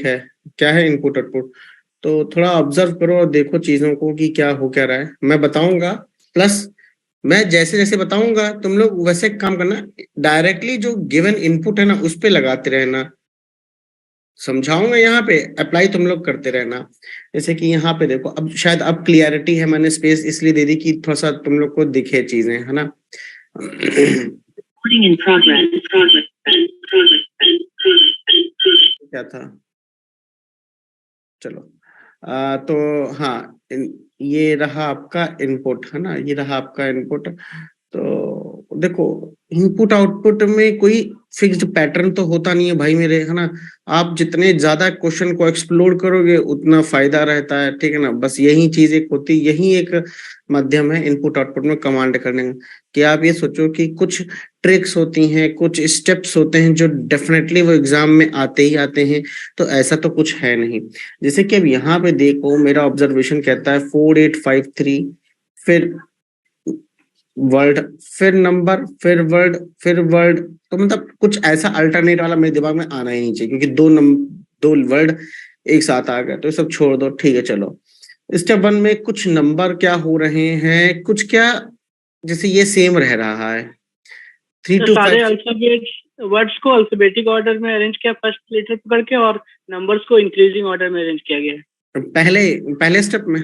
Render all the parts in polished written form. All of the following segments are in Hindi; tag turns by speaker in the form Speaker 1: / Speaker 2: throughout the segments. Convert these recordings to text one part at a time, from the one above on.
Speaker 1: है, क्या है इनपुट आउटपुट। तो थोड़ा ऑब्जर्व करो और देखो चीजों को कि क्या हो क्या रहा है। मैं बताऊंगा, प्लस मैं जैसे जैसे बताऊंगा तुम लोग वैसे काम करना। डायरेक्टली जो गिवन इनपुट है ना उस पे लगाते रहना। समझाऊंगा यहाँ पे, अप्लाई तुम लोग करते रहना। जैसे कि यहाँ पे देखो, अब शायद अब क्लियरिटी है, मैंने स्पेस इसलिए दे दी कि थोड़ा सा तुम लोग को दिखे चीजें, है ना। क्या था, चलो। तो हाँ, ये रहा आपका इनपुट, है ना, ये रहा आपका इनपुट। तो देखो, इनपुट आउटपुट में कोई फिक्स्ड पैटर्न तो होता नहीं है भाई मेरे, है ना। आप जितने ज्यादा क्वेश्चन को एक्सप्लोर करोगे उतना फायदा रहता है, ठीक है ना। बस यही चीज एक होती, यही एक माध्यम है इनपुट आउटपुट में कमांड करने का, कि आप ये सोचो कि कुछ ट्रिक्स होती हैं, कुछ स्टेप्स होते हैं जो डेफिनेटली वो एग्जाम में आते ही आते हैं। तो ऐसा तो कुछ है नहीं। जैसे कि अब यहाँ पे देखो, मेरा ऑब्जर्वेशन कहता है 4853, फिर वर्ड, फिर नंबर, फिर वर्ड, फिर वर्ड। तो मतलब कुछ ऐसा अल्टरनेट वाला मेरे दिमाग में आना ही नहीं चाहिए, क्योंकि दो वर्ड एक साथ आ गए तो ये सब छोड़ दो, ठीक है चलो। स्टेप वन में कुछ नंबर क्या हो रहे हैं, कुछ क्या, जैसे ये सेम रह रहा है, 3 to
Speaker 2: सारे
Speaker 1: 5।
Speaker 2: अल्फाबेट वर्ड्स को अल्फाबेटिक ऑर्डर में अरेंज किया फर्स्ट लेटर पकड़ के, और नंबर्स को इंक्रीजिंग ऑर्डर में अरेंज किया गया है।
Speaker 1: पहले पहले स्टेप में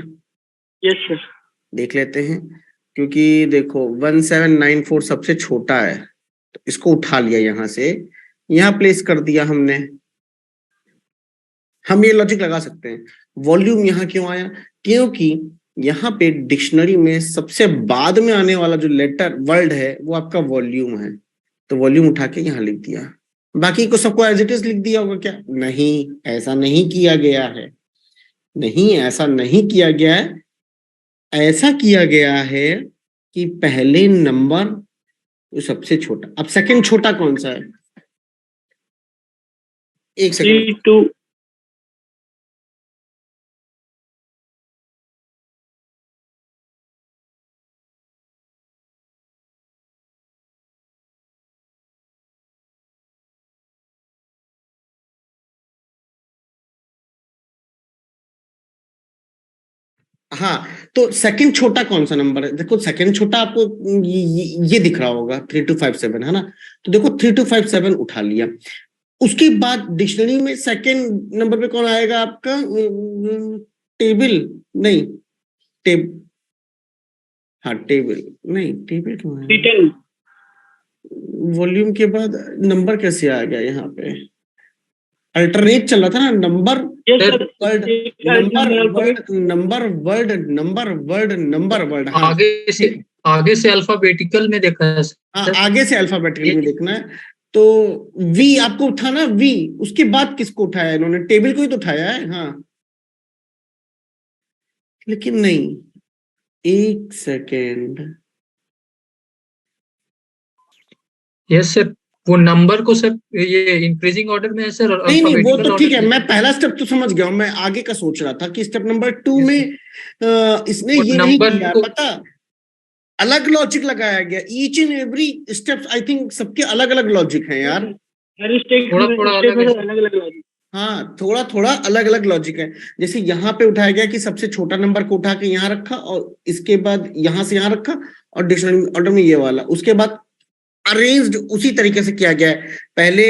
Speaker 2: यस सर।
Speaker 1: देख लेते हैं, क्योंकि देखो 1794 सबसे छोटा है, तो इसको उठा लिया यहां से, यहां प्लेस कर दिया हमने। हम ये लॉजिक लगा सकते हैं, वॉल्यूम यहाँ क्यों आया, क्योंकि यहाँ पे डिक्शनरी में सबसे बाद में आने वाला जो लेटर वर्ड है वो आपका वॉल्यूम है। तो वॉल्यूम उठा के यहाँ लिख दिया, बाकी को सबको एज इट इज लिख दिया होगा क्या, नहीं, ऐसा नहीं किया गया है। नहीं, ऐसा नहीं किया गया है। ऐसा किया गया है कि पहले नंबर जो सबसे छोटा, अब सेकंड छोटा कौन सा है, एक सेकंड।
Speaker 2: 32।
Speaker 1: हाँ, तो सेकंड छोटा कौन सा नंबर है, देखो सेकंड छोटा आपको ये दिख रहा होगा 3257, है ना। तो देखो 3257 उठा लिया, उसके बाद डिक्शनरी में सेकंड नंबर पे कौन आएगा आपका, टेबल, नहीं, टेब, हाँ टेबल, नहीं टेबल क्यों है, वॉल्यूम के बाद नंबर कैसे आ गया यहाँ पे, अल्टरनेट चल रहा था ना, number word, number word, number word, number word, number word. हाँ,
Speaker 3: आगे से अल्फाबेटिकल में देखा है।
Speaker 1: हाँ, आगे से अल्फाबेटिकल में देखना है। तो वी आपको उठाना, वी, उसके बाद किसको उठाया इन्होंने, टेबल को ही तो उठाया है। हाँ, लेकिन नहीं, एक सेकेंड,
Speaker 3: यस सर, वो नंबर को सर ये इंक्रीजिंग ऑर्डर में है सर, और
Speaker 1: नहीं नहीं, वो
Speaker 3: अल्फाबेटिकल
Speaker 1: तो ठीक है,
Speaker 3: ऑर्डर
Speaker 1: मैं पहला स्टेप तो समझ गया हूं, मैं आगे का सोच रहा था कि स्टेप नंबर 2 में इसने
Speaker 3: वो
Speaker 1: ये नहीं
Speaker 3: नंबर
Speaker 1: किया,
Speaker 3: को
Speaker 1: पता, अलग लॉजिक लगाया गया, each and every step, I think सबके अलग अलग लॉजिक हैं यार।
Speaker 2: हर स्टेप
Speaker 3: थोड़ा
Speaker 2: में
Speaker 3: थोड़ा
Speaker 2: अलग
Speaker 3: अलग है।
Speaker 2: अलग लॉजिक।
Speaker 1: हाँ, थोड़ा थोड़ा अलग अलग लॉजिक है। जैसे यहाँ पे उठाया गया कि सबसे छोटा नंबर को उठा के यहाँ रखा, और इसके बाद यहाँ से यहाँ रखा, और डिक्शनरी ऑर्डर में ये वाला, उसके बाद अरेंज्ड उसी तरीके से किया गया है। पहले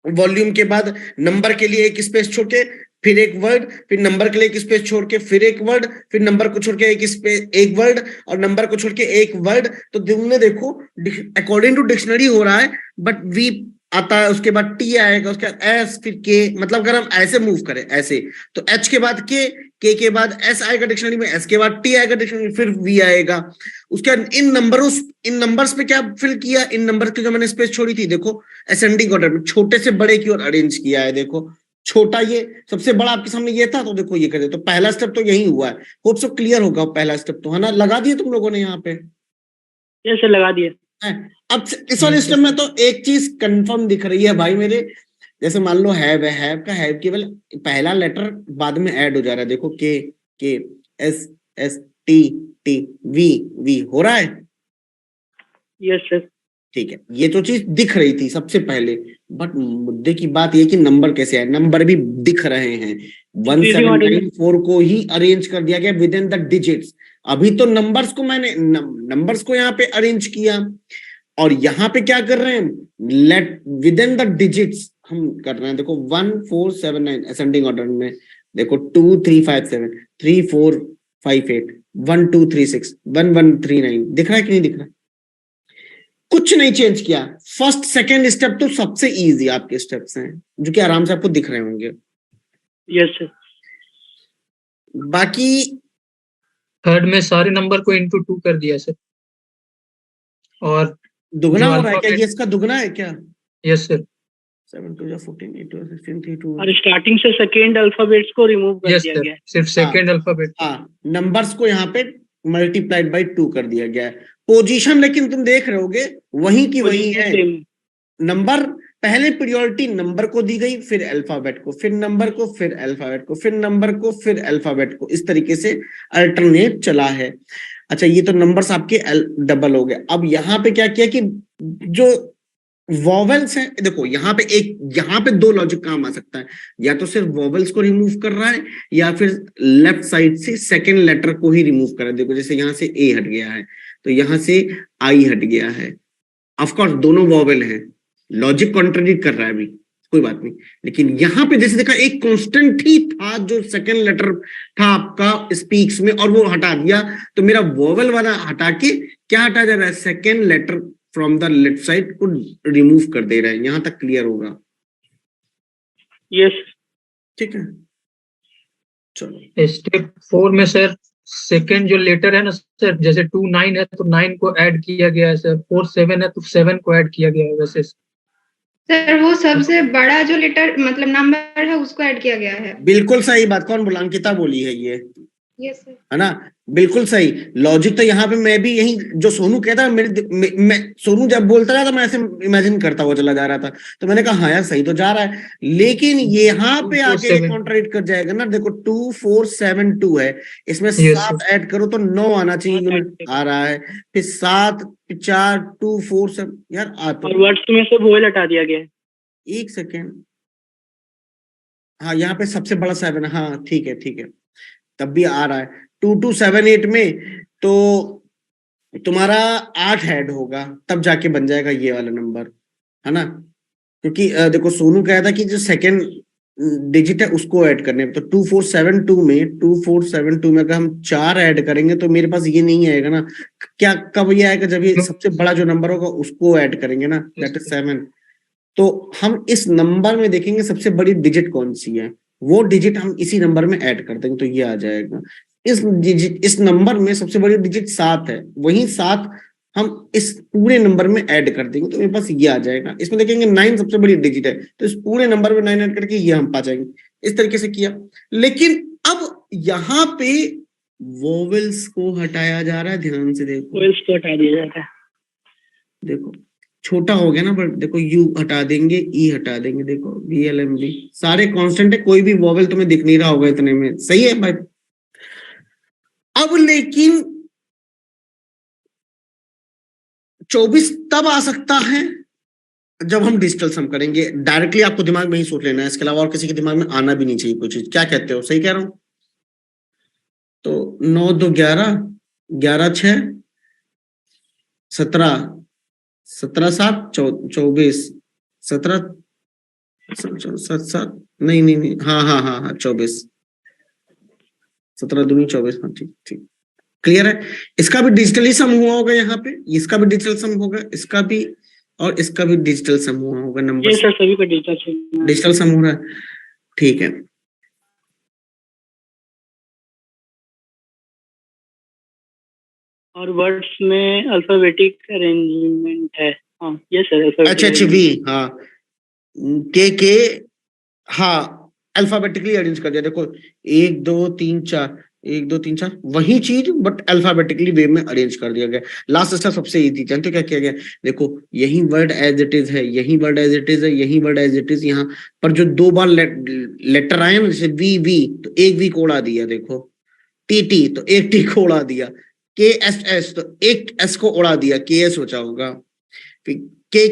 Speaker 1: वॉल्यूम के बाद नंबर के लिए एक स्पेस छोड़ के फिर एक वर्ड, फिर नंबर के लिए एक स्पेस छोड़ के फिर एक वर्ड, फिर नंबर को छोड़ के एक स्पेस एक वर्ड, और नंबर को छोड़ के एक वर्ड। तो तुमने देखो अकॉर्डिंग टू डिक्शनरी हो रहा है, बट वी आता है, उसके बाद टी आएगा, उसके बाद एस, फिर के, मतलब अगर हम ऐसे मूव करें ऐसे, तो एच के बाद के बाद एस आएगा डिक्शनरी में, एस के बाद टी आएगा डिक्शनरी में, फिर वी आएगा। उसके बाद इन नंबर्स पे क्या फिल किया, इन नंबर की जो मैंने स्पेस छोड़ी थी, देखो असेंडिंग ऑर्डर में छोटे से बड़े की ओर अरेंज किया है। देखो छोटा ये सबसे बड़ा आपके सामने ये था, तो देखो ये कर दे, तो पहला स्टेप तो यही हुआ है। होप सब क्लियर होगा, पहला स्टेप तो, है ना, लगा दिए तुम लोगों ने यहाँ पे।
Speaker 2: यस सर, लगा दिए।
Speaker 1: अब इस वाले स्टेप में तो एक चीज कंफर्म दिख रही है भाई मेरे, जैसे मान लो हैव का हैव केवल पहला लेटर बाद में ऐड हो जा रहा है, देखो के S S T T V V हो रहा है।
Speaker 2: Yes sir.
Speaker 1: ठीक है, ये तो चीज दिख रही थी सबसे पहले, बट मुद्दे की बात ये कि नंबर कैसे आए, नंबर भी दिख रहे हैं, 1794 को ही अरेंज कर दिया गया विद इन द डिजिट्स। अभी तो नंबर्स को मैंने नंबर्स को यहाँ पे अरेंज किया, और यहाँ पे क्या कर रहे हैं, let within the digits हम कर रहे हैं। देखो 1479 असेंडिंग ऑर्डर में, देखो 2357 3458 1236 1139 दिख रहा है कि नहीं दिख रहा है? कुछ नहीं चेंज किया। फर्स्ट सेकंड स्टेप तो सबसे इजी आपके स्टेप्स हैं, जो कि आराम से आपको दिख रहे होंगे।
Speaker 2: Yes sir.
Speaker 1: बाकी
Speaker 3: थर्ड में सारे नंबर को इंटू 2 कर दिया सर, और
Speaker 1: दुगना
Speaker 3: जो
Speaker 1: हो रहा है क्या?
Speaker 3: alphabet-
Speaker 1: ये इसका दुगना है क्या?
Speaker 3: Yes sir,
Speaker 1: 7 2 14 8 2 16 3 2।
Speaker 2: और स्टार्टिंग से सेकेंड अल्फाबेट्स को रिमूव कर
Speaker 3: यस
Speaker 2: दिया
Speaker 3: सर,
Speaker 2: गया है।
Speaker 3: सिर्फ सेकंड अल्फाबेट।
Speaker 1: हाँ, नंबर्स को यहाँ पे मल्टीप्लाइड बाय 2 कर दिया गया है। पोजीशन लेकिन तुम देख रहे होगे वही की वही है। नंबर पहले प्रायोरिटी नंबर को दी गई, फिर अल्फाबेट को, फिर नंबर को, फिर अल्फाबेट को, फिर नंबर को, फिर अल्फाबेट को, इस तरीके से अल्टरनेट चला है। अच्छा, ये तो नंबर्स आपके डबल हो गए। अब यहाँ पे क्या किया कि जो वॉवेल्स हैं, देखो यहाँ पे दो लॉजिक काम आ सकता है, या तो सिर्फ वॉवेल्स को रिमूव कर रहा है, या फिर लेफ्ट साइड से सेकेंड लेटर को ही रिमूव कर रहा है। देखो जैसे यहाँ से ए हट गया है, तो यहाँ से आई हट गया है। ऑफकोर्स दोनों वॉवेल हैं, लॉजिक कॉन्ट्रडिक्ट कर रहा है अभी, कोई बात नहीं। लेकिन यहाँ पे जैसे देखा एक कांस्टेंट ही था जो सेकंड लेटर था आपका स्पीक्स में, और वो हटा दिया, तो मेरा वॉवेल वाला हटा के क्या हटा जा रहा है, second letter from the left side को रिमूव कर दे रहा है। यहां तक क्लियर होगा?
Speaker 2: यस।
Speaker 1: ठीक है, चलो।
Speaker 3: स्टेप 4 में सर सेकंड जो लेटर है ना सर, जैसे 2 9 है तो 9 को ऐड किया गया है सर, 4 7 है तो 7 को ऐड किया गया है। वैसे
Speaker 4: सर वो सबसे बड़ा जो लेटर मतलब नंबर है उसको ऐड किया गया है।
Speaker 1: बिल्कुल सही बात, कौन बोला? अंकिता बोली है ये,
Speaker 4: यस सर,
Speaker 1: है ना? बिल्कुल सही लॉजिक। तो यहाँ पे मैं भी यही जो सोनू कहता है, मैं सोनू जब बोलता रहा था मैं ऐसे इमेजिन करता हुआ चला जा रहा था, तो मैंने कहा हाँ यार सही तो जा रहा है, लेकिन यहाँ पे आके ये कॉन्ट्रडिक्ट कर जाएगा ना। देखो 2 4 7 2 है, इसमें 7 ऐड करो तो 9 आना चाहिए, यूनिट आ रहा है, फिर 7 4 2 4 7 यार आ तो।
Speaker 2: और वर्ड्स में से वोवेल हटा दिया गया है।
Speaker 1: एक सेकेंड, हाँ यहाँ पे सबसे बड़ा 7, हाँ ठीक है ठीक है, तब भी आ रहा है। 2 2 7 8 में तो तुम्हारा 8 ऐड होगा, तब जाके बन जाएगा ये वाला नंबर, है ना? क्योंकि देखो सोनू कह था कि जो सेकंड डिजिट है उसको ऐड करने, तो 2472 में अगर हम 4 ऐड करेंगे तो मेरे पास ये नहीं आएगा ना। क्या कब ये आएगा? जब ये सबसे बड़ा जो नंबर होगा उसको ऐड करेंगे ना, दैट इज 7। तो हम इस नंबर में देखेंगे सबसे बड़ी डिजिट कौन सी है, वो डिजिट हम इसी नंबर में ऐड कर देंगे, तो ये आ जाएगा। इस नंबर में सबसे बड़ी डिजिट 7 है, वही 7 हम इस पूरे नंबर में ऐड कर देंगे, तो मेरे पास ये आ जाएगा। इसमें देखेंगे 9 सबसे बड़ी डिजिट है, तो इस पूरे नंबर में 9 ऐड करके ये हम पा जाएंगे। इस तरीके से किया। लेकिन अब यहाँ पे वोवेल्स को हटाया जा रहा है, ध्यान से देखो,
Speaker 2: वोवेल्स को हटा दिया जाता है।
Speaker 1: देखो छोटा हो गया ना, बट देखो यू हटा देंगे, ई हटा देंगे, देखो VLMV सारे कांस्टेंट है, कोई भी वोवेल तुम्हें दिख नहीं रहा होगा इतने में, सही है भाई? अब लेकिन 24 तब आ सकता है जब हम डिजिटल सम करेंगे। डायरेक्टली आपको दिमाग में ही सोच लेना है, इसके अलावा और किसी के दिमाग में आना भी नहीं चाहिए कोई चीज। क्या कहते हो, सही कह रहा हूं? तो 9 2 11 11 6 17 17 7 24 17 7 7 नहीं, हाँ 24 17 दूनी 24, हाँ ठीक ठीक, क्लियर है। इसका भी डिजिटली सम हुआ होगा यहाँ पे, इसका भी डिजिटल सम होगा, इसका भी, और इसका भी डिजिटल सम हुआ होगा। नंबर
Speaker 2: सर सभी का
Speaker 1: डिजिटल सम हो रहा है, ठीक है।
Speaker 2: और वर्ड्स में अल्फाबेटिक अरेंजमेंट है। हाँ यस सर।
Speaker 1: अच्छा वी, हाँ के हाँ अल्फाबेटिकली अरेंज कर दिया। देखो 1 2 3 4 1 2 3 4 वही चीज बट अल्फाबेटिकली वे में अरेंज कर दिया गया। लास्ट स्टेप सबसे इजी, जानते हो क्या किया गया? देखो यही वर्ड एज इट इज है, यही वर्ड एज इट इज है, यही वर्ड एज इट इज, यहाँ पर जो 2 बार लेटर आए ना, जैसे वी तो एक वी को उड़ा दिया, देखो टी तो एक टी को उड़ा दिया, KSS तो एक एस को उड़ा दिया, KS बचा होगा, के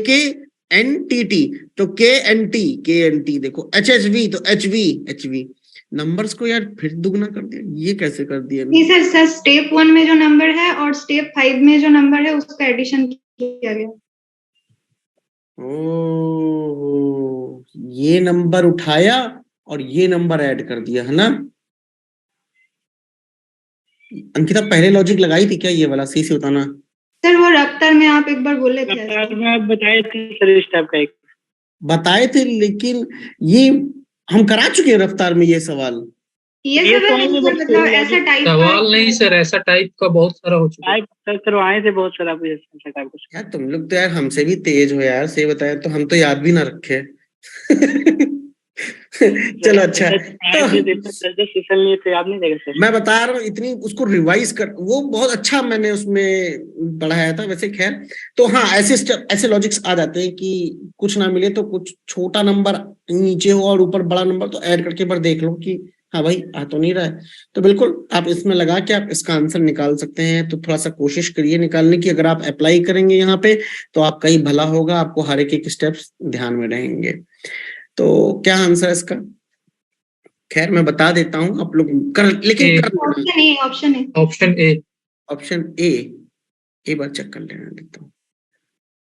Speaker 1: NTT तो KNT देखो, HHV तो HV नंबर्स को यार फिर दुगना कर दिया, ये कैसे कर दिया?
Speaker 4: नहीं सर, स्टेप 1 में जो नंबर है और स्टेप 5 में जो नंबर है उसका एडिशन किया गया।
Speaker 1: ओ, ये नंबर उठाया और ये नंबर ऐड कर दिया है ना? अंकिता पहले लॉजिक लगाई थी क्या ये वाला? सही से बताना।
Speaker 4: सर वो रफ्तार में आप एक बार बोले थे ऐसा।
Speaker 2: रफ्तार में आप बताए थे सर इस टाइप का एक।
Speaker 1: बताए थे, लेकिन ये हम करा चुके हैं रफ्तार में ये सवाल।
Speaker 4: ये
Speaker 2: ये
Speaker 4: सब
Speaker 2: तो
Speaker 4: है
Speaker 2: हमने
Speaker 4: सर,
Speaker 2: बस
Speaker 4: मतलब
Speaker 2: logic-
Speaker 4: ऐसा टाइप
Speaker 3: सवाल नहीं सर, ऐसा टाइप का बहुत सारा हो चुका है।
Speaker 2: टाइप सर करवाए थे बहुत सारा कुछ ऐसा टाइप का।
Speaker 1: यार तुम लोग तो यार हमसे भी तेज हो यार, सही बताए तो हम तो याद भी ना रखे। चलो अच्छा,
Speaker 2: 10 सेशन लिए तो याद नहीं देगा सर।
Speaker 1: मैं बता रहा हूँ इतनी उसको रिवाइज कर, वो बहुत अच्छा मैंने उसमें पढ़ाया था वैसे। खैर तो हाँ, ऐसे लॉजिक्स आ जाते हैं कि कुछ ना मिले तो कुछ छोटा नंबर नीचे हो और ऊपर बड़ा नंबर, तो ऐड करके बार देख लो कि हाँ भाई आ तो नहीं रहा है। तो बिल्कुल आप इसमें लगा के आप इसका आंसर निकाल सकते हैं। तो थोड़ा सा कोशिश करिए निकालने की। अगर आप अप्लाई करेंगे यहाँ पे तो आपका ही भला होगा, आपको हर एक स्टेप्स ध्यान में रहेंगे। तो क्या आंसर है इसका? खैर मैं बता देता हूँ, आप लोग कर, लेकिन कर
Speaker 4: option A.
Speaker 3: Option A.
Speaker 1: Option A एक बार चेक कर लेना देता हूँ।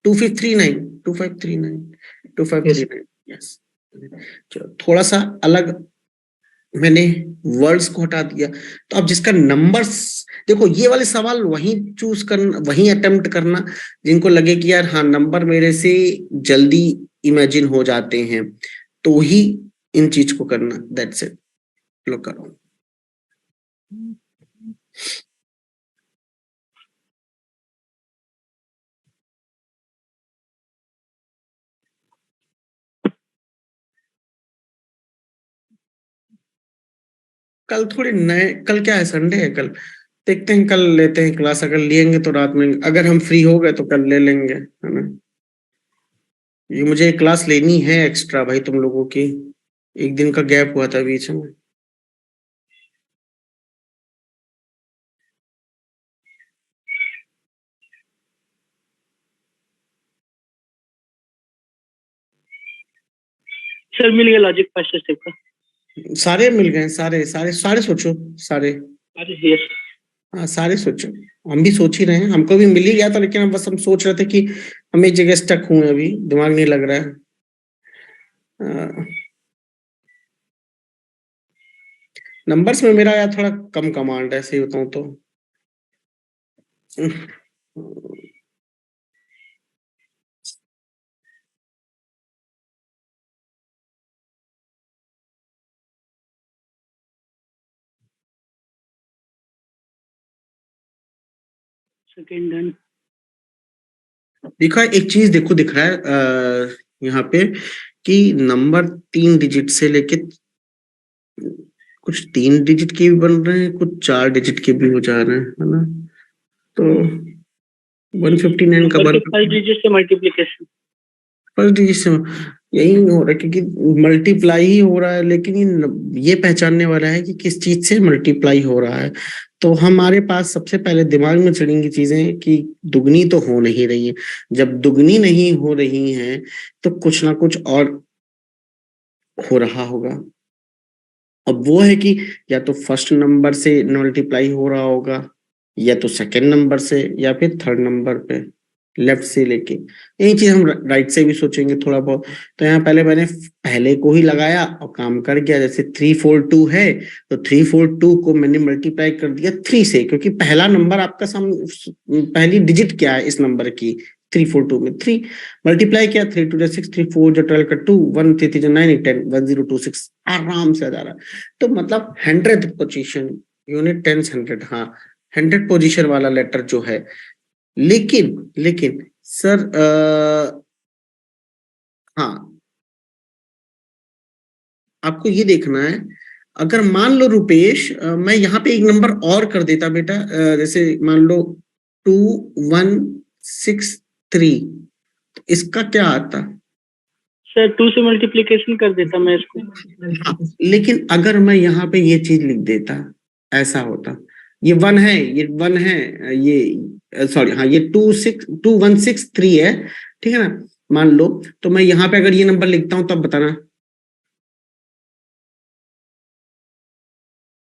Speaker 1: 2539 यस। चलो थोड़ा सा अलग मैंने वर्ड्स को हटा दिया। तो अब जिसका नंबर्स, देखो ये वाले सवाल वही चूज करना, वही अटेम्प्ट करना जिनको लगे कि यार हाँ नंबर मेरे से जल्दी इमेजिन हो जाते हैं, तो ही इन चीज को करना। That's it. लो करो। कल थोड़ी नए, कल क्या है? संडे है कल। देखते हैं, कल लेते हैं क्लास। अगर लेंगे तो रात में, अगर हम फ्री हो गए तो कल ले लेंगे, है ना? ये मुझे क्लास लेनी है एक्स्ट्रा भाई तुम लोगों की। एक दिन का गैप हुआ था बीच में।
Speaker 2: सर मिल गया लॉजिक फर्स्ट स्टेप का।
Speaker 1: सारे मिल गए, सारे सारे सारे सोचो, सारे।
Speaker 2: अरे यस।
Speaker 1: हाँ सारे सोचो। हम भी सोच ही रहे हैं, हमको भी मिल ही गया था, लेकिन हम बस हम सोच रहे थे कि हम एक जगह स्टक हुए, अभी दिमाग नहीं लग रहा है। नंबर्स में मेरा यार थोड़ा कम कमांड है, सही बताऊं तो।
Speaker 2: Second done.
Speaker 1: देखा, एक चीज देखो दिख रहा है यहाँ पे कि नंबर 3 डिजिट से लेके, कुछ 3 डिजिट के भी बन रहे हैं, कुछ 4 डिजिट के भी हो जा रहे हैं, है ना? तो 159 का
Speaker 2: नंबर
Speaker 1: बन,
Speaker 2: के फर्स्ट डिजिट से मल्टीप्लिकेशन।
Speaker 1: फर्स्ट डिजिट से यही हो रहा है, क्योंकि मल्टीप्लाई ही हो रहा है, लेकिन ये पहचानने वाला है कि किस चीज से मल्टीप्लाई हो रहा है। तो हमारे पास सबसे पहले दिमाग में चढ़ेंगी चीजें कि दुगनी तो हो नहीं रही है। जब दुगनी नहीं हो रही है तो कुछ ना कुछ और हो रहा होगा। अब वो है कि या तो फर्स्ट नंबर से मल्टीप्लाई हो रहा होगा, या तो सेकंड नंबर से, या फिर थर्ड नंबर पे लेफ्ट से लेके। यही चीज हम राइट से भी सोचेंगे थोड़ा बहुत। तो यहाँ पहले मैंने पहले को ही लगाया और काम कर गया। जैसे 342 है तो 342 को मैंने मल्टीप्लाई कर दिया 3 से, क्योंकि पहला नंबर आपका पहली डिजिट क्या है इस नंबर की? 342 में 3 मल्टीप्लाई किया। 3 2 6, 3 4 जो 12 का 2, 1 3 3 9 10, 1026 आराम से आ जा रहा। तो मतलब 100th पोजीशन, यूनिट 10 100, हाँ 100 पोजीशन वाला लेटर जो है। लेकिन सर हाँ, आपको ये देखना है। अगर मान लो रुपेश, मैं यहाँ पे एक नंबर और कर देता बेटा, जैसे मान लो 2163, तो इसका क्या आता?
Speaker 2: सर 2 से मल्टीप्लिकेशन कर देता मैं इसको।
Speaker 1: हाँ, लेकिन अगर मैं यहाँ पे ये चीज लिख देता, ऐसा होता। ये 1 है, ये 1 है, ये सॉरी हाँ, ये 2163 है, ठीक है ना? मान लो, तो मैं यहाँ पे अगर ये नंबर लिखता हूं तब बताना,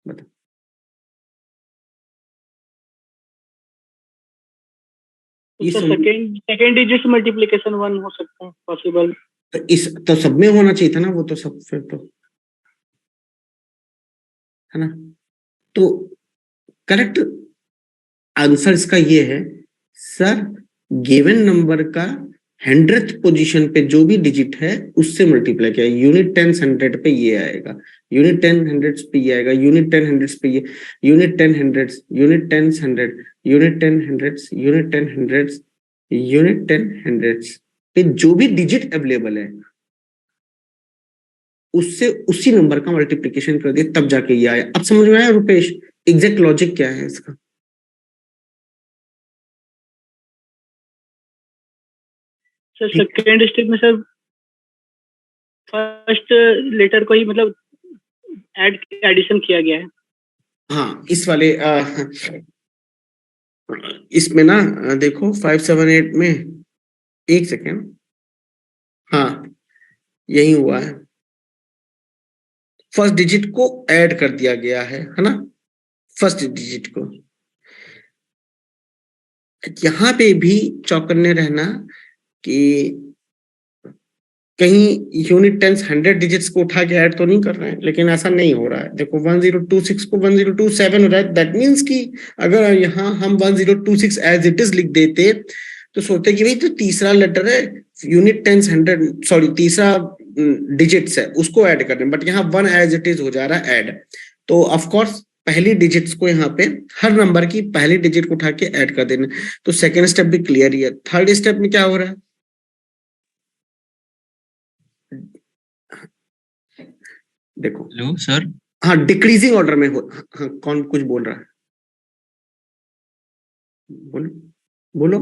Speaker 1: बता।
Speaker 2: तो सर सेकेंड डिजिट मल्टीप्लिकेशन 1 हो सकता है पॉसिबल?
Speaker 1: तो सब में होना चाहिए था ना वो, तो सब फिर तो, है ना। तो करेक्ट आंसर इसका ये है सर, गिवन नंबर का 100th पोजीशन पे जो भी डिजिट है उससे मल्टीप्लाई किया, यूनिट 10 100 पे ये आएगा, यूनिट 10 100 पे ये आएगा, यूनिट 10 100 पे ये, unit 10 100, unit 10 100, unit 10 100, unit 10 100, unit 10 100 पे जो भी डिजिट अवेलेबल है उससे उसी नंबर का मल्टीप्लिकेशन कर दिया, तब जाके ये आया। अब समझ में आया रुपेश एग्जैक्ट लॉजिक क्या है इसका?
Speaker 2: सर सेकेंड स्टेप में सर फर्स्ट लेटर को ही मतलब एडिशन किया गया है।
Speaker 1: हाँ, इस वाले इसमें ना देखो 578 में, एक सेकेंड, हाँ यही हुआ है, फर्स्ट डिजिट को ऐड कर दिया गया है ना, फर्स्ट डिजिट को। यहां पे भी चौकन्ने रहना कि कहीं यूनिट 10 100 डिजिट्स को उठा के ऐड तो नहीं कर रहे हैं, लेकिन ऐसा नहीं हो रहा है। देखो 1026 को 1027 हो रहा है, दैट मीन्स कि अगर यहाँ हम 1026 एज इट इज लिख देते तो सोचते कि भाई तो तीसरा लेटर है, यूनिट 10 100 सॉरी तीसरा डिजिट्स है उसको ऐड कर रहे हैं, बट यहाँ 1 एज इट इज हो जा रहा है ऐड। तो ऑफकोर्स पहली डिजिट्स को यहाँ पे हर नंबर की पहली डिजिट को उठा के ऐड कर देना। तो सेकेंड स्टेप भी क्लियर ही है। थर्ड स्टेप में क्या हो रहा है? देखो
Speaker 5: हेलो सर।
Speaker 1: हाँ, डिक्रीजिंग ऑर्डर में हो। हाँ, कौन कुछ बोल रहा है? बोलो बोलो।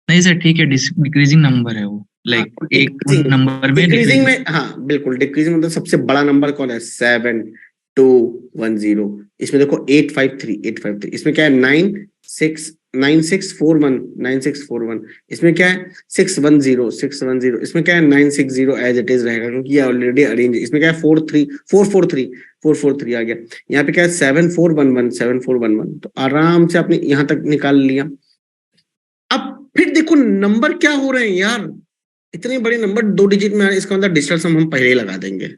Speaker 5: नहीं सर ठीक है, डिक्रीजिंग नंबर है वो, लाइक
Speaker 1: हाँ,
Speaker 5: एक नंबर में
Speaker 1: डिक्रीजिंग में, हाँ बिल्कुल डिक्रीजिंग मतलब सबसे बड़ा नंबर कौन है? 7210। इसमें देखो 853 इसमें क्या है? 9641 इसमें क्या है? 610 इसमें क्या है? 960 एज इट इज रहेगा क्योंकि ये ऑलरेडी अरेंज। इसमें क्या है? 443 आ गया। यहाँ पे क्या है? 7411 तो आराम से आपने यहाँ तक निकाल लिया। अब फिर देखो नंबर क्या हो रहे हैं यार, इतने बड़े नंबर 2 डिजिट में, इसका मतलब डिजिटल सम हम पहले ही लगा देंगे।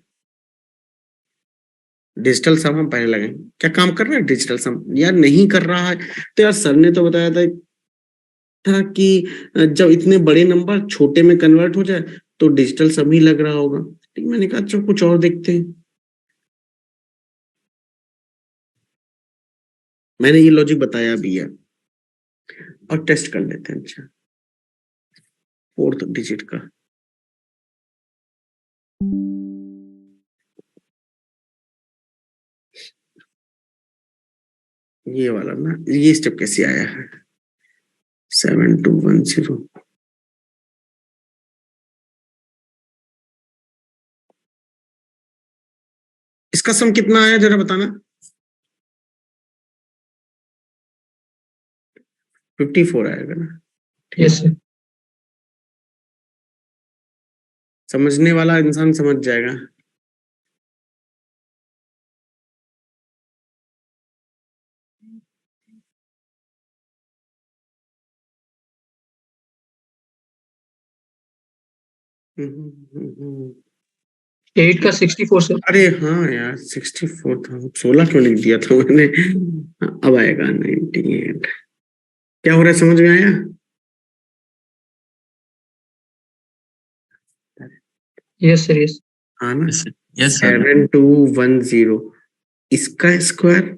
Speaker 1: डिजिटल सम हम पहले लगाएंगे। क्या काम कर रहे हैं डिजिटल सम? यार नहीं कर रहा है। तो यार सर ने तो बताया था कि जब इतने बड़े नंबर छोटे में कन्वर्ट हो जाए तो डिजिटल सम ही लग रहा होगा। ठीक, मैंने कहा चलो कुछ और देखते हैं। मैंने ये लॉजिक बताया भी है और टेस्ट कर लेते हैं। अच्छा, 4th डिजिट का ये वाला ना, ये स्टेप कैसे आया है? 7210। इसका सम कितना आया जरा बताना? 54 आएगा ना?
Speaker 3: Yes sir.
Speaker 1: समझने वाला इंसान समझ जाएगा। हम्म।
Speaker 3: 8 का 64 सर।
Speaker 1: अरे हाँ यार 64 था, 16 क्यों लिख दिया था मैंने? अब आएगा 98। क्या हो रहा है समझ में आया?
Speaker 3: Yes sir yes.
Speaker 1: हाँ ना,
Speaker 5: यस सर।
Speaker 1: 7210 इसका स्क्वायर,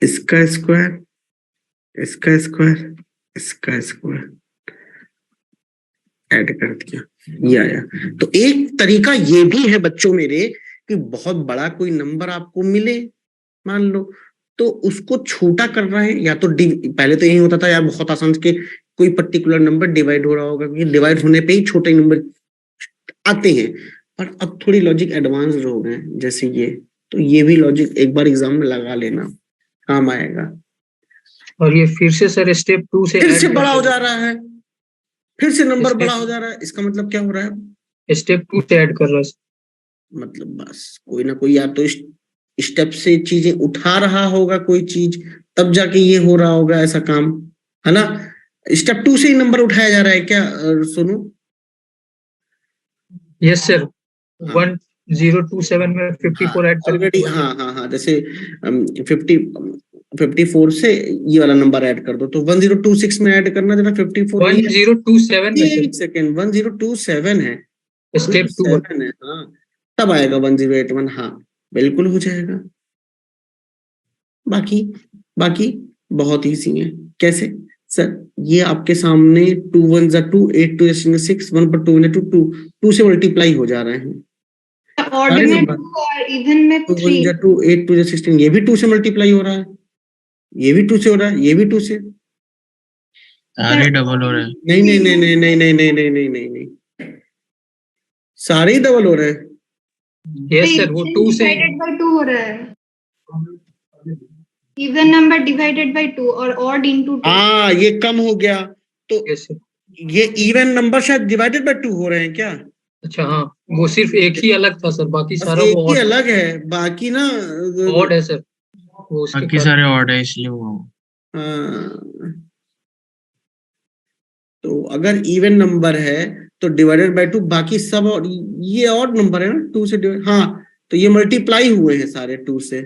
Speaker 1: इसका स्क्वायर, इसका स्क्वायर, इसका स्क्वायर ऐड कर दिया, ये आया। तो एक तरीका ये भी है बच्चों मेरे कि बहुत बड़ा कोई नंबर आपको मिले मान लो, तो उसको छोटा कर रहा है या तो पहले तो यही होता था यार बहुत आसान के कोई पर्टिकुलर नंबर डिवाइड हो रहा होगा क्योंकि डिवाइड होने पे ही छोटे नंबर आते हैं, पर अब थोड़ी लॉजिक एडवांस हो गए जैसे ये, तो ये भी लॉजिक एक बार एग्जाम में लगा लेना, काम आएगा।
Speaker 3: और ये फिर से सर स्टेप 2 से
Speaker 1: फिर से बड़ा हो जा रहा है, फिर से नंबर
Speaker 3: Step-
Speaker 1: बड़ा हो जा रहा है, इसका मतलब क्या हो रहा है?
Speaker 3: स्टेप 2 से ऐड कर रहा है सर।
Speaker 1: मतलब बस कोई ना कोई या तो स्टेप से चीजें उठा रहा होगा कोई चीज, तब जाके ये हो रहा होगा ऐसा काम, है ना? स्टेप 2 से ही नंबर उठाया जा रहा है क्या सोनू?
Speaker 3: यस सर,
Speaker 1: हाँ
Speaker 3: 1027 में 54 ऐड कर
Speaker 1: ऑलरेडी,
Speaker 3: दिया।
Speaker 1: हाँ जैसे 54 से ये वाला नंबर ऐड कर दो, तो 1026 में ऐड करना, जरा 54 नहीं है,
Speaker 3: 1027 में
Speaker 1: एक सेकेंड, 1027 है,
Speaker 3: स्टेप 2
Speaker 1: 7 है, हाँ तब आएगा 1081, हाँ बिल्कुल हो जाएगा। बाकी बाकी बहुत इजी है। कैसे सर? ये आपके सामने 2 1 जा 2, 8 2 6, 1 पर 2 2 2 2 से मल्टीप्लाई हो जा रहे हैं
Speaker 4: ऑड
Speaker 1: सारे
Speaker 4: में
Speaker 1: नंबर।
Speaker 4: 2 और इवन में
Speaker 1: 2 1
Speaker 4: 3।
Speaker 1: जा 2, 8 2 जा 16, ये भी 2 से मल्टीप्लाई हो रहा है, ये भी 2 से हो रहा है, ये भी 2 से।
Speaker 5: सारे डबल हो रहे हैं।
Speaker 1: नहीं नहीं नहीं नहीं नहीं नहीं नहीं नहीं नहीं नहीं नहीं, सारे ही डबल हो रहे हैं।
Speaker 3: यस सर, वो 2 से
Speaker 4: डिवाइडेड बाय 2 हो रहा है, इवन नंबर डिवाइडेड बाय 2 और ऑड इनटू 2।
Speaker 1: हाँ ये कम हो गया, तो
Speaker 3: यस सर।
Speaker 1: ये इवन नंबर शायद डिवाइडेड बाय 2 हो रहे हैं क्या?
Speaker 3: अच्छा हाँ, वो सिर्फ एक ही अलग था सर, बाकी
Speaker 1: बस
Speaker 3: सारा
Speaker 1: एक
Speaker 3: वो
Speaker 1: ही
Speaker 3: ऑड
Speaker 1: अलग है, बाकी ना
Speaker 3: ऑड है सर, वो उसके
Speaker 5: बाकी
Speaker 3: कारण।
Speaker 5: सारे ऑड है इसलिए वो।
Speaker 1: हाँ, तो अगर इवन नंबर है तो डिवाइडेड बाय 2, बाकी सब और ये ऑड नंबर है ना, 2 से डिवाइड, हाँ तो ये मल्टीप्लाई हुए हैं सारे 2 से,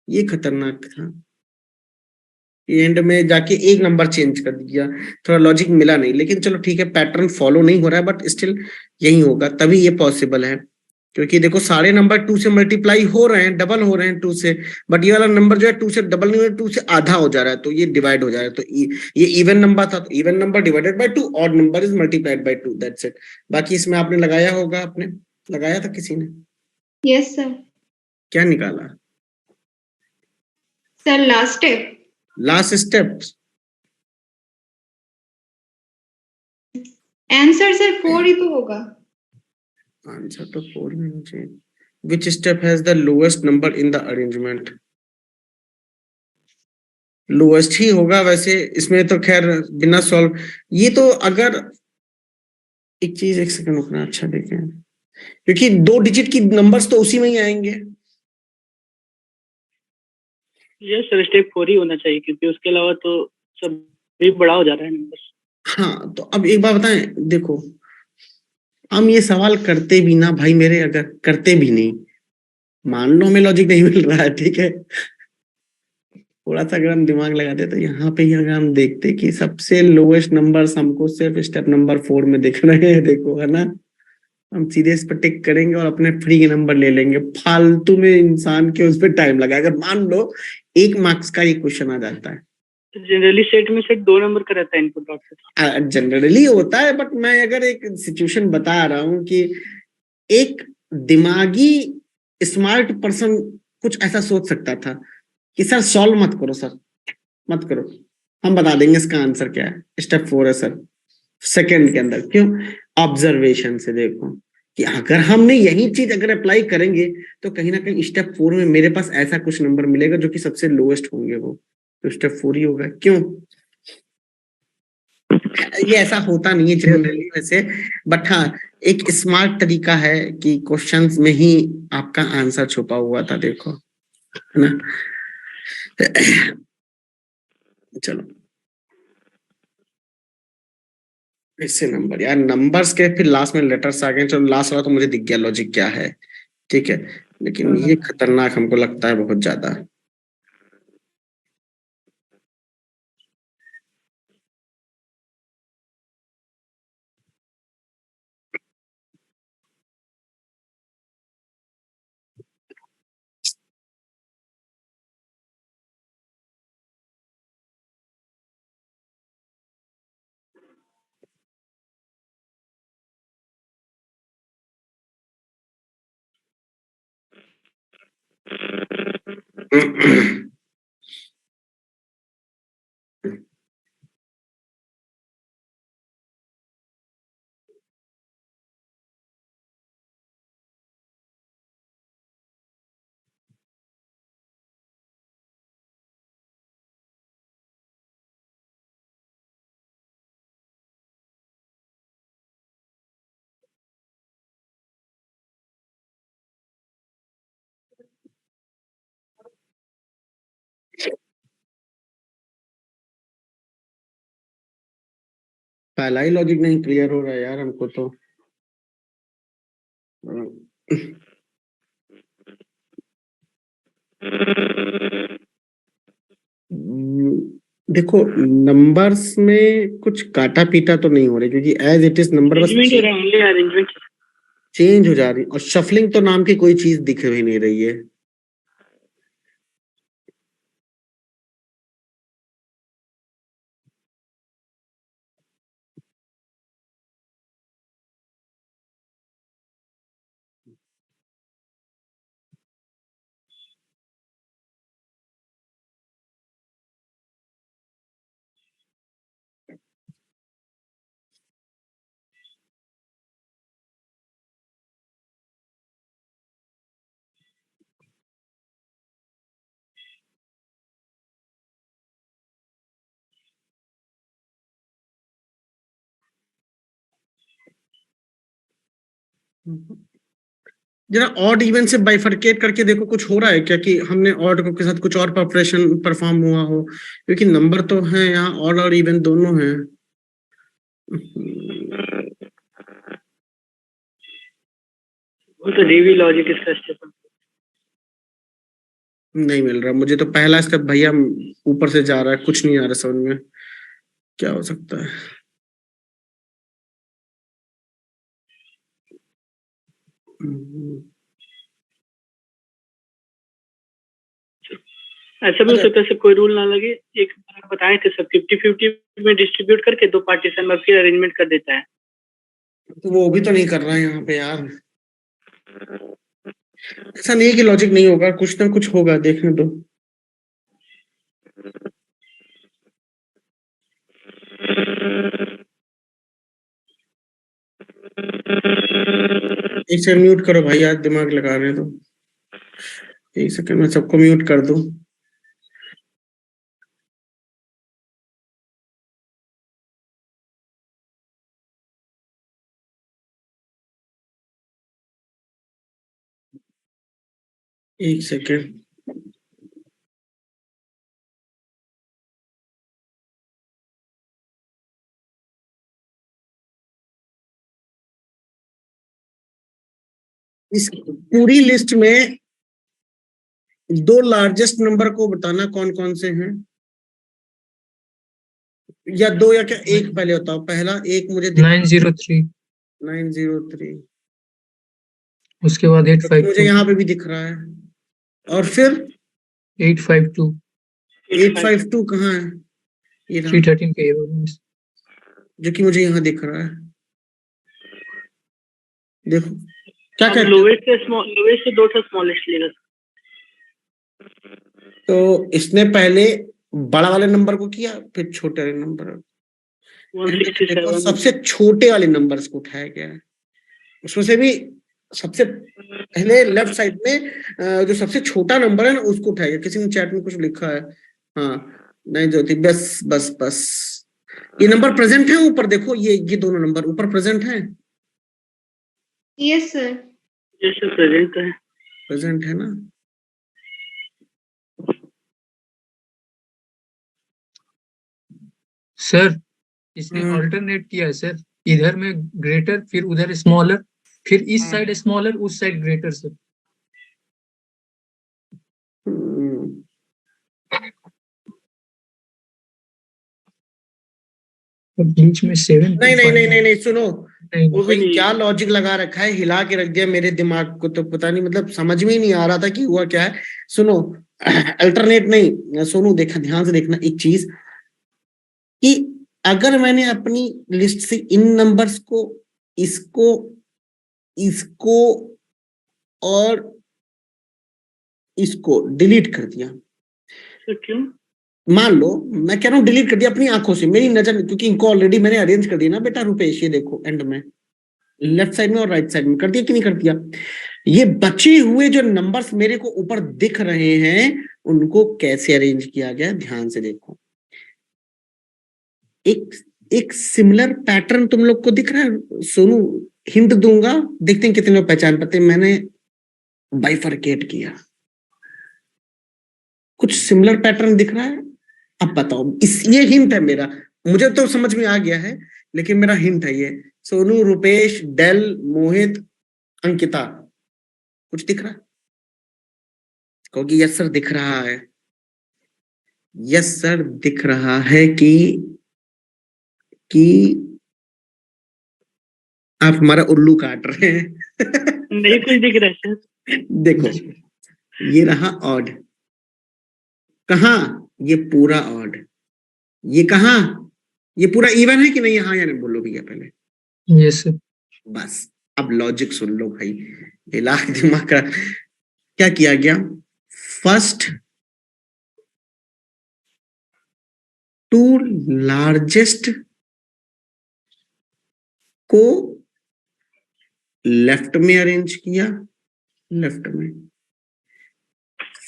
Speaker 1: ये खतरनाक था। एंड में जाके एक नंबर चेंज कर दिया, थोड़ा लॉजिक मिला नहीं, लेकिन चलो ठीक है, पैटर्न फॉलो नहीं हो रहा है, बट स्टिल यही होगा, तभी ये पॉसिबल है, क्योंकि देखो सारे नंबर 2 से मल्टीप्लाई हो रहे हैं, डबल हो रहे हैं 2 से, बट ये वाला नंबर जो है 2 से डबल नहीं हो रहा है, 2 से आधा हो जा रहा है, तो ये डिवाइड हो जा रहा है, तो ये इवन नंबर था, तो even number divided by 2, odd number is multiplied by 2, that's it. बाकी इसमें आपने लगाया होगा, आपने लगाया था किसी ने?
Speaker 4: Yes sir.
Speaker 1: क्या निकाला?
Speaker 4: Sir last step,
Speaker 1: last step
Speaker 4: answer sir 4 ही तो होगा।
Speaker 1: आंसर तो 4 में मुझे, which step has the lowest number in the arrangement? Lowest ही होगा वैसे इसमें तो, खैर बिना सॉल्व, ये तो अगर एक चीज, एक सेकंड रुकना, अच्छा देखें, क्योंकि 2 डिजिट की नंबर्स तो उसी में ही आएंगे।
Speaker 2: यस सर, स्टेप 4 ही होना चाहिए, क्योंकि उसके अलावा तो सब भी बड़ा हो जा रहा है नंबर।
Speaker 1: हाँ तो अब एक बात बताएं, देखो हम ये सवाल करते भी ना भाई मेरे, अगर करते भी नहीं, मान लो हमें लॉजिक नहीं मिल रहा है, ठीक है, थोड़ा सा अगर हम दिमाग लगाते तो यहाँ पे ही अगर हम देखते कि सबसे लोएस्ट नंबर्स हमको सिर्फ स्टेप नंबर 4 में दिख रहे हैं, देखो है ना, हम सीधे इस पर टिक करेंगे और अपने फ्री के नंबर ले लेंगे, फालतू में इंसान के उस पर टाइम लगा, अगर मान लो 1 मार्क्स का ये क्वेश्चन आ जाता है।
Speaker 2: जनरली सेट में सिर्फ 2 नंबर का रहता है इनपुट आउटपुट।
Speaker 1: जनरली होता है, बट मैं अगर एक सिचुएशन बता रहा हूँ कि एक दिमागी स्मार्ट पर्सन कुछ ऐसा सोच सकता था कि सर सॉल्व मत करो, सर मत करो, हम बता देंगे इसका आंसर क्या है, स्टेप 4 है सर, सेकंड के अंदर। क्यों? ऑब्जर्वेशन से देखो कि अगर हमने यही चीज अगर अप्लाई करेंगे तो कहीं ना कहीं स्टेप 4 में मेरे पास ऐसा कुछ नंबर मिलेगा जो कि सबसे लोएस्ट होंगे, वो तो स्टेप 4 ही होगा। क्यों? ये ऐसा होता नहीं है जनरली वैसे, बट हाँ एक स्मार्ट तरीका है कि क्वेश्चंस में ही आपका आंसर छुपा हुआ था, देखो है ना। चलो इससे नंबर, यार नंबर्स के फिर लास्ट में लेटर्स आ गए, चलो लास्ट वाला तो मुझे दिख गया लॉजिक क्या है, ठीक है, लेकिन ये खतरनाक हमको लगता है बहुत ज्यादा। पहला ही लॉजिक नहीं क्लियर हो रहा है यार हमको तो। देखो नंबर्स में कुछ काटा पीटा तो नहीं हो रही, क्योंकि एज इट इज नंबर बस
Speaker 2: अरेंजमेंट हो रहा है, ओनली अरेंजमेंट।
Speaker 1: चेंज हो जा रही, और शफलिंग तो नाम की कोई चीज दिख भी नहीं रही है। जरा ऑड इवन से बाइफरकेट करके देखो कुछ हो रहा है क्या, कि हमने ऑड के साथ कुछ और ऑपरेशन परफॉर्म हुआ हो, क्योंकि नंबर तो है यहाँ ऑड और इवन दोनों हैं।
Speaker 2: वो तो डीवी लॉजिक इसका स्टेप
Speaker 1: नहीं मिल रहा मुझे तो, पहला स्टेप भैया ऊपर से जा रहा है, कुछ नहीं आ रहा समझ में, क्या हो सकता है।
Speaker 2: ऐसा भी हो सकता है, कोई रूल ना लगे। एक बार बताए थे सब 50-50 में डिस्ट्रीब्यूट करके 2 पार्टीशन में फिर अरेंजमेंट कर देता है।
Speaker 1: तो वो भी तो नहीं कर रहा है यहाँ पे यार। ऐसा नहीं है कि लॉजिक नहीं होगा, कुछ ना कुछ होगा, देखने दो। एक सेकंड म्यूट करो भाई, आज दिमाग लगा रहे तो। एक सेकंड में सबको म्यूट कर दूं। एक सेकंड। इस पूरी लिस्ट में 2 लार्जेस्ट नंबर को बताना कौन कौन से हैं, या 2 या क्या एक पहले बताओ। पहला एक मुझे
Speaker 3: 903,
Speaker 1: 903,
Speaker 3: उसके बाद
Speaker 1: मुझे
Speaker 3: 852,
Speaker 1: यहाँ पे भी दिख रहा है, और फिर
Speaker 3: 852,
Speaker 1: 852 कहाँ है, ये रहा,
Speaker 3: 313 के ये
Speaker 1: जो कि मुझे यहाँ दिख रहा है। देखो क्या
Speaker 2: अब
Speaker 1: कहते हैं,
Speaker 2: लोवेस्ट से 2 स्मॉलेस्ट लेगा।
Speaker 1: तो इसने पहले बड़ा वाले नंबर को किया, फिर छोटे वाले नंबर। देखो
Speaker 2: 167
Speaker 1: सबसे छोटे वाले नंबर्स को उठाया गया है, उसमें से भी सबसे पहले लेफ्ट साइड में जो सबसे छोटा नंबर है ना उसको उठाया गया। किसी ने चैट में कुछ लिखा है, हाँ नहीं ज्योति, बस बस बस ये नंबर प्रेजेंट है ऊपर, देखो ये दोनों नंबर ऊपर प्रेजेंट है।
Speaker 4: Yes sir.
Speaker 2: Yes sir, present है।
Speaker 1: प्रेजेंट है ना।
Speaker 3: सर इसने ऑल्टरनेट किया है सर, इधर में ग्रेटर फिर उधर स्मॉलर, फिर इस साइड स्मॉलर उस साइड ग्रेटर सर। बीच में 7
Speaker 1: नहीं नहीं नहीं नहीं नहीं सुनो,
Speaker 3: नहीं,
Speaker 2: वो भी
Speaker 1: भाई
Speaker 2: नहीं
Speaker 1: क्या
Speaker 2: है।
Speaker 1: लॉजिक लगा रखा है, हिला के रख दिया मेरे दिमाग को, तो पता नहीं मतलब समझ में ही नहीं आ रहा था कि हुआ क्या है। सुनो अल्टरनेट नहीं, सोनू देखा ध्यान से देखना एक चीज, कि अगर मैंने अपनी लिस्ट से इन नंबर्स को, इसको, इसको और इसको डिलीट कर दिया,
Speaker 2: तो क्यों?
Speaker 1: मान लो मैं कह रहा हूँ डिलीट कर दिया अपनी आंखों से, मेरी नजर में, क्योंकि इनको ऑलरेडी मैंने अरेंज कर दिया ना बेटा रुपेश, ये देखो एंड में लेफ्ट साइड में और राइट साइड में कर दिया कि नहीं कर दिया। ये बचे हुए जो नंबर्स मेरे को ऊपर दिख रहे हैं उनको कैसे अरेंज किया गया, ध्यान से देखो। एक सिमिलर पैटर्न तुम लोग को दिख रहा है। सोनू हिंट दूंगा, देखते हैं कितने लोग पहचान पाते हैं। मैंने बाइफरकेट किया, कुछ सिमिलर पैटर्न दिख रहा है। अब बताओ, इस ये हिंट है मेरा, मुझे तो समझ में आ गया है, लेकिन मेरा हिंट है ये, सोनू, रुपेश, डेल, मोहित, अंकिता, कुछ दिख रहा है? कहोगे यस सर दिख रहा है, यस सर दिख रहा है कि आप हमारा उल्लू काट रहे हैं।
Speaker 2: नहीं कुछ दिख रहा है सर।
Speaker 1: देखो ये रहा ऑड, कहा ये पूरा ऑड, ये कहा ये पूरा इवन है कि नहीं, हाँ या नहीं बोलो भैया पहले।
Speaker 3: Yes sir.
Speaker 1: बस अब लॉजिक सुन लो भाई, हिला के दिमाग का। क्या किया गया, फर्स्ट टू लार्जेस्ट को लेफ्ट में अरेंज किया, लेफ्ट में,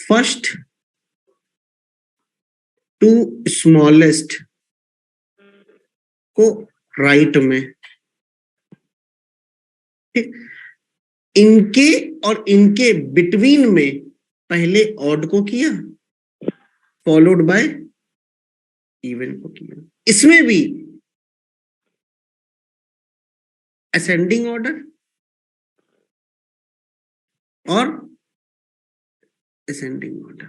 Speaker 1: फर्स्ट टू स्मॉलेस्ट को राइट में, ठीक, इनके और इनके बिटवीन में पहले ऑड को किया, फॉलोड बाय इवन को किया। इसमें भी असेंडिंग ऑर्डर और असेंडिंग ऑर्डर,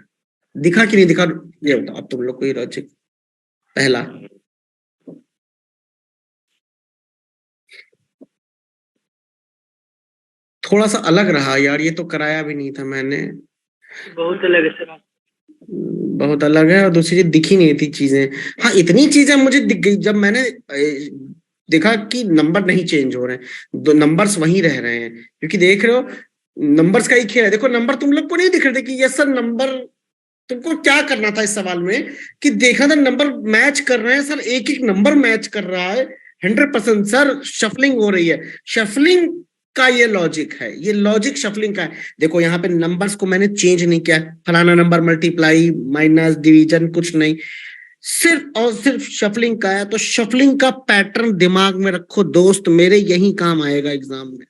Speaker 1: दिखा कि नहीं दिखा, ये बताओ अब तुम लोग को ये लॉजिक। पहला थोड़ा सा अलग रहा यार, ये तो कराया भी नहीं था मैंने,
Speaker 2: बहुत अलग है सर।
Speaker 1: बहुत अलग है, और दूसरी चीज दिखी नहीं थी चीजें। हाँ इतनी चीजें मुझे दिख गई जब मैंने देखा कि नंबर नहीं चेंज हो रहे हैं, दो नंबर्स वहीं रह रहे हैं, क्योंकि देख रहे हो नंबर्स का ही खेल है। देखो नंबर तुम लोग को नहीं दिख रहे थे कि यस सर नंबर, तुमको क्या करना था इस सवाल में कि देखना था नंबर मैच कर रहे हैं सर, एक एक नंबर मैच कर रहा है 100% सर, शफलिंग हो रही है। शफलिंग का ये लॉजिक है, ये लॉजिक शफलिंग का है। देखो यहाँ पे नंबर्स को मैंने चेंज नहीं किया, फलाना नंबर मल्टीप्लाई माइनस डिवीजन कुछ नहीं, सिर्फ और सिर्फ शफलिंग का है। तो शफलिंग का पैटर्न दिमाग में रखो दोस्त मेरे, यही काम आएगा एग्जाम में,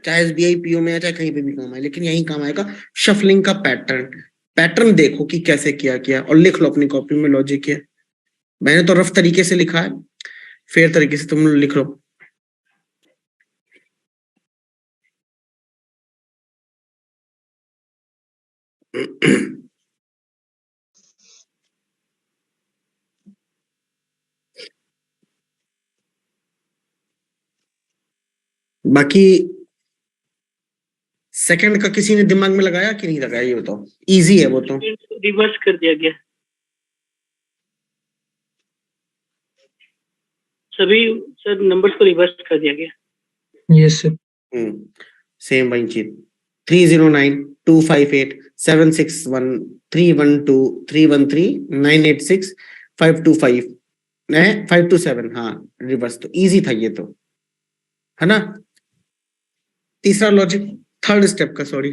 Speaker 1: चाहे एसबीआई पीओ में या चाहे कहीं पे भी काम आए, लेकिन यही काम आएगा शफलिंग का पैटर्न। पैटर्न देखो कि कैसे किया और लिख लो अपनी कॉपी में लॉजिक है। मैंने तो रफ तरीके से लिखा है, फेयर तरीके से तुम लिख लो। बाकी सेकंड का किसी ने दिमाग में लगाया कि नहीं लगाया, ये बताओ, इजी है वो तो।
Speaker 2: रिवर्स कर दिया गया सभी सर, नंबर्स को रिवर्स कर दिया गया।
Speaker 3: Yes sir.
Speaker 1: सेम वही चीज, 309258761312313986525 527, हाँ रिवर्स, तो इजी था ये तो, है ना। तीसरा लॉजिक, थर्ड स्टेप का, सॉरी,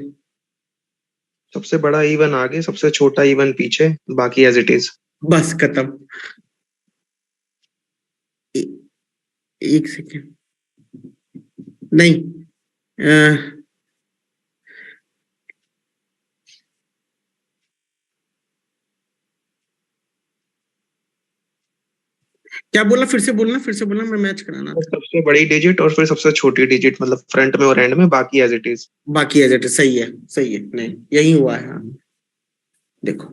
Speaker 6: सबसे बड़ा इवन आगे, सबसे छोटा इवन पीछे, बाकी एज इट इज।
Speaker 1: बस खत्म। एक सेकेंड, नहीं क्या बोला, फिर से बोलना, मैं मैच कराना था।
Speaker 6: सबसे बड़ी डिजिट और फिर सबसे छोटी डिजिट, मतलब फ्रंट में और एंड में, बाकी एज इट इज।
Speaker 1: बाकी एज इट इज, सही है सही है, नहीं यही हुआ है। हाँ देखो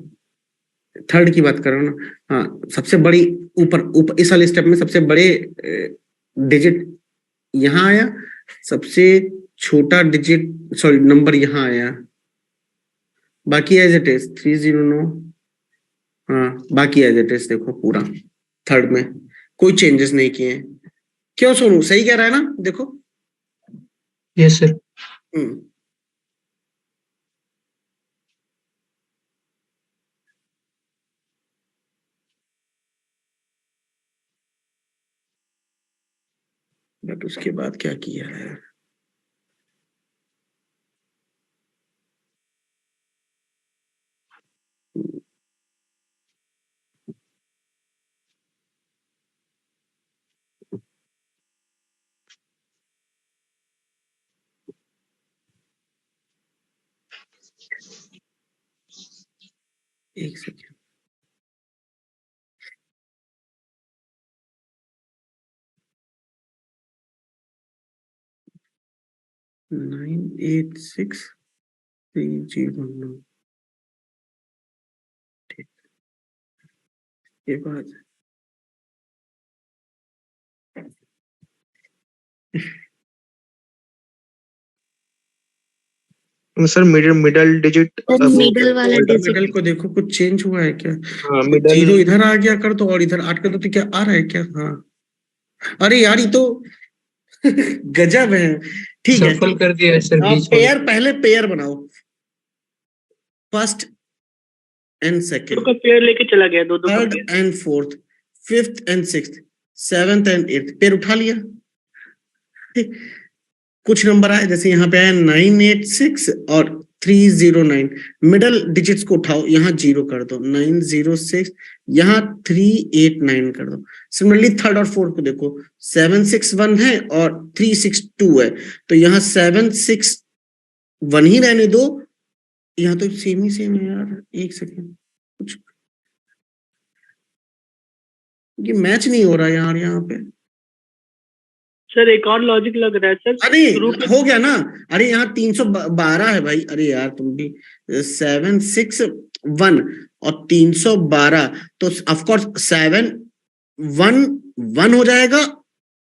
Speaker 1: थर्ड की बात कर रहा हूँ ना, हाँ सबसे बड़ी ऊपर ऊपर इस वाले स्टेप में सबसे बड़े डिजिट यहाँ आया, सबसे छोटा डिजिट सॉरी नंबर यहाँ आया, बाकी एज इट इज 309, हाँ बाकी एज इट इज देखो पूरा थर्ड में कोई चेंजेस नहीं किए हैं। क्यों सोनू, सही कह रहा है ना, देखो।
Speaker 3: Yes sir.
Speaker 1: बट उसके बाद क्या किया है, एक सेकेंड, 986309। ठीक, ये बात है।
Speaker 6: सर मिडल डिजिट
Speaker 7: मिडल वाला
Speaker 1: मिडल को देखो कुछ चेंज हुआ है क्या?
Speaker 6: हाँ मिडल
Speaker 1: जीरो इधर आ गया कर दो और इधर 8 कर दो, तो क्या आ रहा है क्या? हाँ, अरे यार ये तो गजब है। ठीक है,
Speaker 3: सफल कर दिया है सर बीच वाला।
Speaker 1: पेयर, पहले पेयर बनाओ, फर्स्ट एंड सेकंड,
Speaker 2: का पेयर लेके चला गया, दो का
Speaker 1: third
Speaker 2: pair.
Speaker 1: And fourth, fifth and sixth, seventh and eighth, pair उठा लिया। कुछ नंबर आए, जैसे यहाँ पे आया 986 और 309, मिडल डिजिट्स को उठाओ, यहाँ 0 कर दो, 906, यहाँ 389 कर दो। सिमिलरली थर्ड और फोर्थ को देखो, 761 है और 362 है, तो यहाँ 761 ही रहने दो। यहाँ तो सेम ही सेम है यार, एक सेकेंड, कुछ ये मैच नहीं हो रहा यार यहाँ पे।
Speaker 2: सर एक और लॉजिक लग रहा है सर।
Speaker 1: अरे
Speaker 2: शुरू के
Speaker 1: हो गया ना, अरे यहाँ 312 है भाई, अरे यार तुम भी 761 और 312, तो ऑफकोर्स 711 हो जाएगा,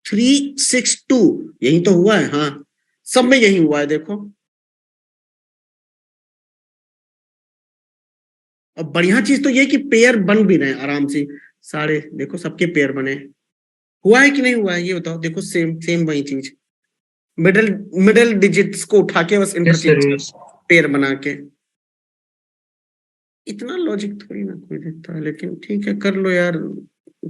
Speaker 1: 362, यही तो हुआ है। हाँ, सब में यही हुआ है, देखो। और बढ़िया चीज तो ये कि पेयर बन भी रहे हैं आराम से, सारे देखो सबके पेयर बने। हुआ है कि नहीं हुआ है ये बताओ, देखो सेम सेम वही चीज, मिडल डिजिट्स को उठा के बस इंटरचेंज पेयर बना के। इतना लॉजिक थोड़ी ना कोई देखता है, लेकिन ठीक है, कर लो यार,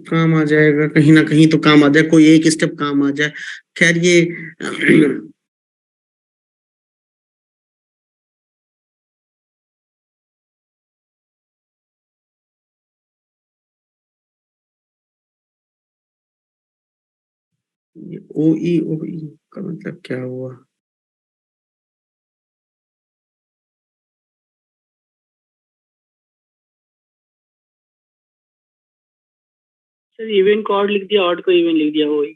Speaker 1: काम आ जाएगा कहीं ना कहीं, तो काम आ जाए, कोई एक स्टेप काम आ जाए। खैर ये ओई का मतलब क्या हुआ?
Speaker 2: सर इवन को ऑड लिख दिया, ऑड को इवन लिख दिया, वही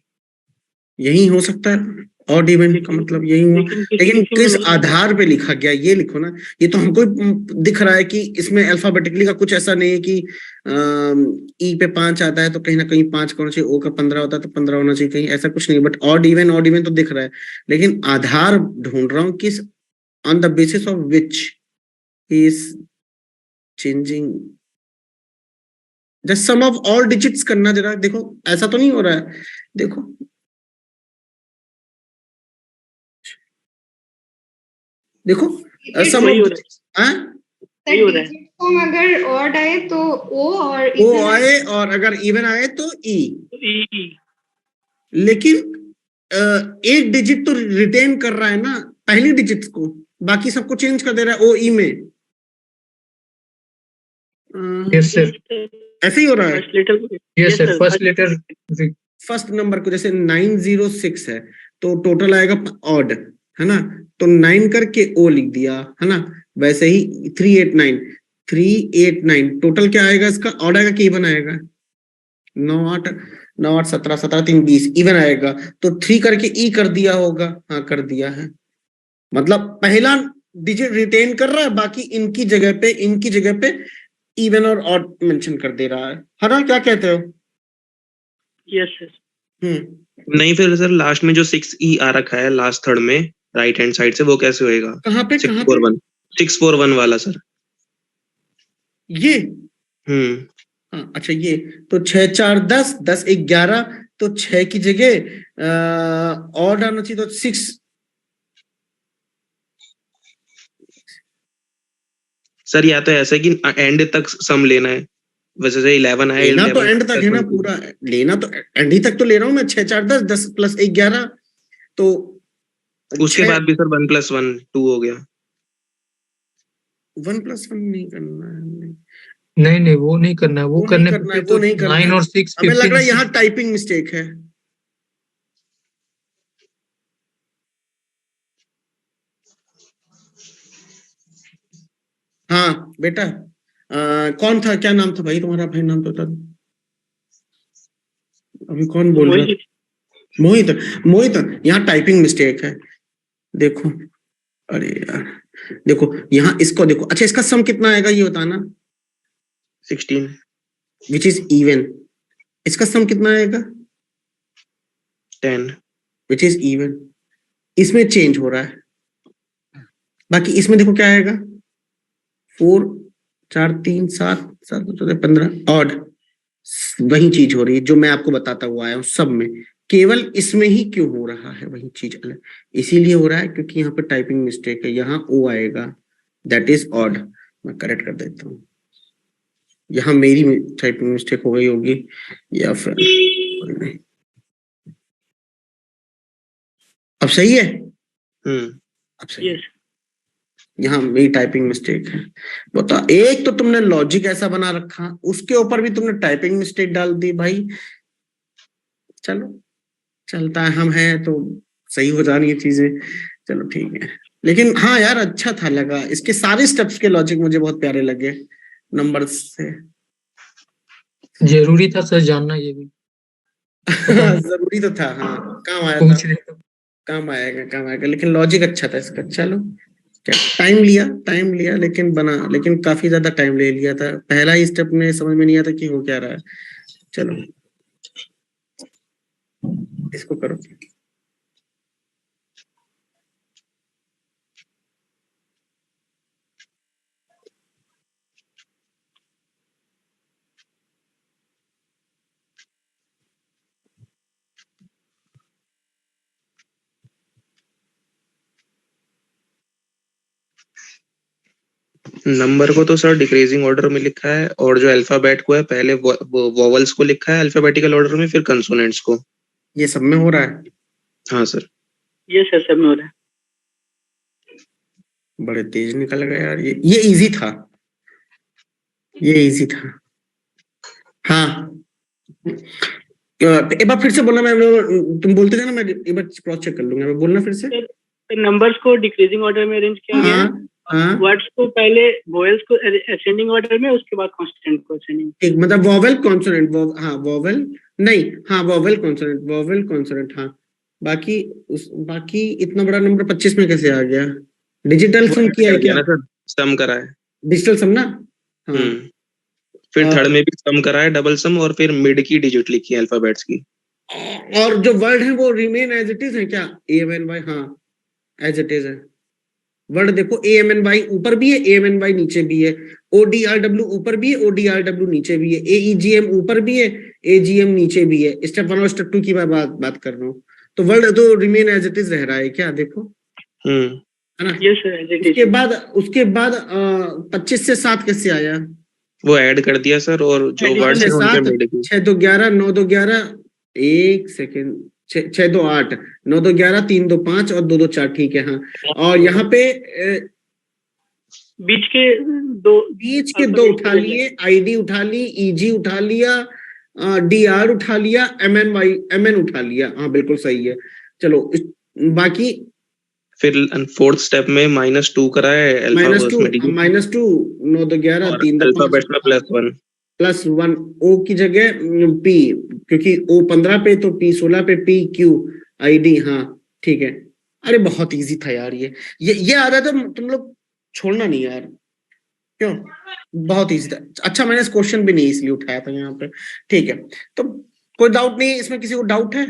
Speaker 1: यही हो सकता है, ऑड इवन का मतलब यही हुआ, लेकिन किस आधार पे लिखा गया ये लिखो ना। ये तो हमको दिख रहा है कि इसमें अल्फाबेटिकली का कुछ ऐसा नहीं है कि ई पे 5 आता है तो कहीं ना कहीं 5 होना चाहिए, ओ का 15 होता है तो 15 होना चाहिए, कहीं ऐसा कुछ नहीं। बट ऑड इवन तो दिख रहा है, लेकिन आधार ढूंढ रहा हूँ किस, on the basis of which he is changing just sum of all digits करना। जरा देखो, ऐसा तो नहीं हो रहा है, देखो देखो सम ऑफ,
Speaker 4: अगर ऑड आए तो ओ
Speaker 1: आए और अगर इवन आए तो ई। लेकिन एक डिजिट तो रिटेन कर रहा है ना, पहली डिजिट्स को, बाकी सबको चेंज कर दे रहा है ओ ई में।
Speaker 3: यस सर,
Speaker 1: ऐसे ही हो रहा है।
Speaker 3: Yes sir, first letter
Speaker 1: first number को जैसे 906 है तो टोटल आएगा ऑड, है ना, तो 9 करके ओ लिख दिया, है ना। वैसे ही 389 टोटल क्या आएगा इसका, ऑड आएगा कि इवन आएगा? 9 8 9 8 17 17 3 20 इवन आएगा, तो 3 करके ई कर दिया होगा। हाँ कर दिया है, मतलब पहला डिजिट रिटेन कर रहा है, बाकी इनकी जगह पे इवन और ऑड मेंशन कर दे रहा है ना। क्या कहते हो?
Speaker 2: Yes sir.
Speaker 6: नहीं फिर सर लास्ट में जो 6E आ रखा है लास्ट थर्ड में राइट हैंड साइड से, वो कैसे होएगा?
Speaker 1: कहाँ पे
Speaker 6: 641 वाला सर,
Speaker 1: ये हाँ अच्छा, ये तो 6 4 10 10 11, तो 6 की जगह ऑड आना चाहिए, तो 6।
Speaker 6: सर या तो ऐसा कि एंड तक सम लेना है, वैसे से 11 है,
Speaker 1: लेना तो एंड तक है ना, पूरा लेना तो एंड ही तक तो ले रहा हूँ मैं। 6 4 10 10 प्लस 1 11, तो
Speaker 6: उसके बाद भी सर 1 + 1 2 हो गया।
Speaker 1: 1 + 1 नहीं करना है,
Speaker 3: नहीं वो नहीं करना है, वो करने पे तो 9 और 6
Speaker 1: हमें लग रहा है यहाँ टाइपिंग मिस्टेक है। हाँ बेटा, कौन था, क्या नाम था भाई तुम्हारा? भाई नाम तो बता दो, अभी कौन बोल रहा है? मोहित, यहाँ टाइपिंग मिस्टेक है। देखो, अरे यार, देखो यहाँ इसको देखो, अच्छा इसका सम कितना आएगा ये बताना,
Speaker 6: 16
Speaker 1: विच इज इवन। इसका सम कितना आएगा,
Speaker 6: 10
Speaker 1: विच इज इवन। इसमें चेंज हो रहा है, बाकी इसमें देखो क्या आएगा, 4 4 3 7 7 14 15 ऑड। वही चीज हो रही है जो मैं आपको बताता हुआ आया हूँ सब में, केवल इसमें ही क्यों हो रहा है वही चीज अलग, इसीलिए हो रहा है क्योंकि यहाँ पे टाइपिंग मिस्टेक है, यहाँ ओ आएगा, दैट इज ऑड। मैं करेक्ट कर देता हूँ, यहाँ मेरी टाइपिंग मिस्टेक हो गई होगी, या फिर नहीं। अब सही है, अब सही है।
Speaker 2: यस
Speaker 1: यहाँ मेरी टाइपिंग मिस्टेक है। बता, एक तो तुमने लॉजिक ऐसा बना रखा, उसके ऊपर भी तुमने टाइपिंग मिस्टेक डाल दी भाई। चलो चलता है, हम हैं तो सही हो जानी है चीजें, चलो ठीक है। लेकिन हाँ यार अच्छा था लगा, इसके सारे स्टेप्स के लॉजिक मुझे बहुत प्यारे लगे नंबर्स से।
Speaker 3: जरूरी था सर जानना ये भी,
Speaker 1: जरूरी तो था, हाँ काम आया था,
Speaker 3: पूछ रहे थे।
Speaker 1: काम आएगा, लेकिन लॉजिक अच्छा था इसका। चलो क्या, टाइम लिया लेकिन बना, लेकिन काफी ज्यादा टाइम ले लिया था, पहला ही स्टेप में समझ में नहीं आता कि हो क्या रहा है। चलो इसको करो।
Speaker 6: नंबर को तो सर डिक्रीजिंग ऑर्डर में लिखा है, और जो अल्फाबेट को है पहले वोवल्स को लिखा है अल्फाबेटिकल ऑर्डर में, फिर कंसोनेंट्स को।
Speaker 1: ये सब में हो रहा है,
Speaker 6: हाँ सर।
Speaker 2: यस सर, सब में हो रहा है।
Speaker 1: बड़े तेज निकल गए यार, ये इजी था, ये इजी था। हाँ एक बार फिर से बोलना, मैं तुम बोलते थे ना, मैं एक बार क्रॉस चेक कर लूंगा, मैं बोलना फिर से।
Speaker 2: नंबर्स को डिक्रीजिंग ऑर्डर में अरेंज किया गया है,
Speaker 1: हाँ
Speaker 2: वर्ड्स को पहले वोवेल्स को असेंडिंग ऑर्डर में, उसके बाद कॉन्स्टेंट को असेंडिंग।
Speaker 1: एक मतलब वॉवेल कॉन्सोनेंट, हाँ वॉवेल नहीं, हाँ वॉवेल कॉन्सोनेंट, हाँ। बाकी इतना बड़ा नंबर 25 में कैसे आ गया, डिजिटल
Speaker 6: वो
Speaker 1: सम
Speaker 6: ऐड
Speaker 1: किया है
Speaker 6: कर दिया
Speaker 1: क्या,
Speaker 6: ना सर, सम करा है।
Speaker 1: डिजिटल सम ना। हाँ
Speaker 6: फिर
Speaker 1: और
Speaker 6: थर्ड में भी सम करा है, डबल सम, और फिर मिड की डिजिट लिखी है अल्फाबेट्स की।
Speaker 1: और जो वर्ड है वो रिमेन एज इट इज है क्या, ए एम एन वाई, हाँ एज इट इज है। वर्ड देखो, ए एम एन वाई ऊपर भी है, ए एम एन वाई नीचे भी है, ओ डी आर डब्ल्यू ऊपर भी है, ओ डी आर डब्ल्यू नीचे भी है, ए ई जी एम ऊपर भी है, ए जी एम नीचे भी है। स्टेप 1 और स्टेप 2 की मैं बात कर रहा हूँ, तो वर्ड तो रिमेन एज इट इज रह रहा है क्या, देखो है ना।
Speaker 2: यस सर, एज इट
Speaker 1: उसके
Speaker 2: इज।
Speaker 1: बाद 25 से 7 कैसे आया,
Speaker 6: वो ऐड कर दिया सर, और जो
Speaker 2: Addition
Speaker 6: वर्ड्स
Speaker 1: छह
Speaker 6: हैं उनके
Speaker 1: सात
Speaker 6: मिड की।
Speaker 1: 6 2 11 9 2 11, एक सेकेंड, 6 2 8 9 2 11 3 2 5 और 2 2 4, ठीक है हाँ। और यहाँ पे
Speaker 2: बीच के दो
Speaker 1: बीच के दो उठा लिए, आईडी उठा ली, ईजी उठा लिया, डी आर उठा लिया, M N Y M N उठा लिया, हाँ बिल्कुल सही है। चलो बाकी
Speaker 6: फिर फोर्थ स्टेप में -2 करा है अल्फाबेट्स में डिजिट,
Speaker 1: -2 9 2 11
Speaker 6: और
Speaker 1: 3 2 5
Speaker 6: अल्फाबेट्स में +1।
Speaker 1: +1, ओ की जगह पी, क्योंकि ओ 15 पे तो पी 16 पे, पी क्यू आई डी, हाँ ठीक है। अरे बहुत इजी था यार, ये आदत तो तुम लोग छोड़ना नहीं यार, क्यों, बहुत इजी था। अच्छा मैंने इस क्वेश्चन भी नहीं इसलिए उठाया था यहाँ पे, ठीक है। तो कोई डाउट नहीं इसमें, किसी को डाउट है,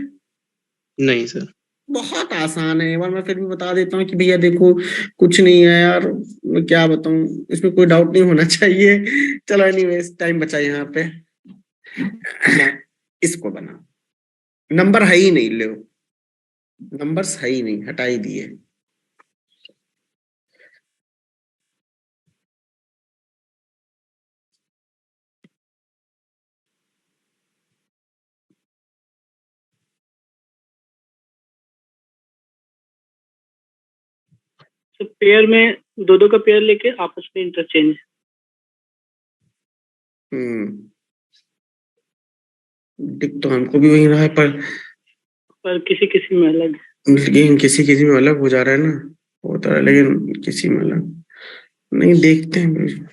Speaker 6: नहीं सर।
Speaker 1: बहुत आसान है, एक बार मैं फिर भी बता देता हूँ कि भैया देखो कुछ नहीं है यार, मैं क्या बताऊं, इसमें कोई डाउट नहीं होना चाहिए। चलो एनीवेज टाइम बचा यहाँ पे। इसको बना, नंबर है ही नहीं, लो नंबर्स है ही नहीं, हटा ही दिए।
Speaker 2: तो पेयर में दो दो का पेयर लेके आपस में इंटरचेंज।
Speaker 1: दिख तो हमको भी वही रहा है,
Speaker 2: पर किसी किसी में अलग।
Speaker 1: लेकिन किसी किसी में अलग हो जा रहा है ना, होता है, लेकिन किसी में अलग नहीं, देखते हैं।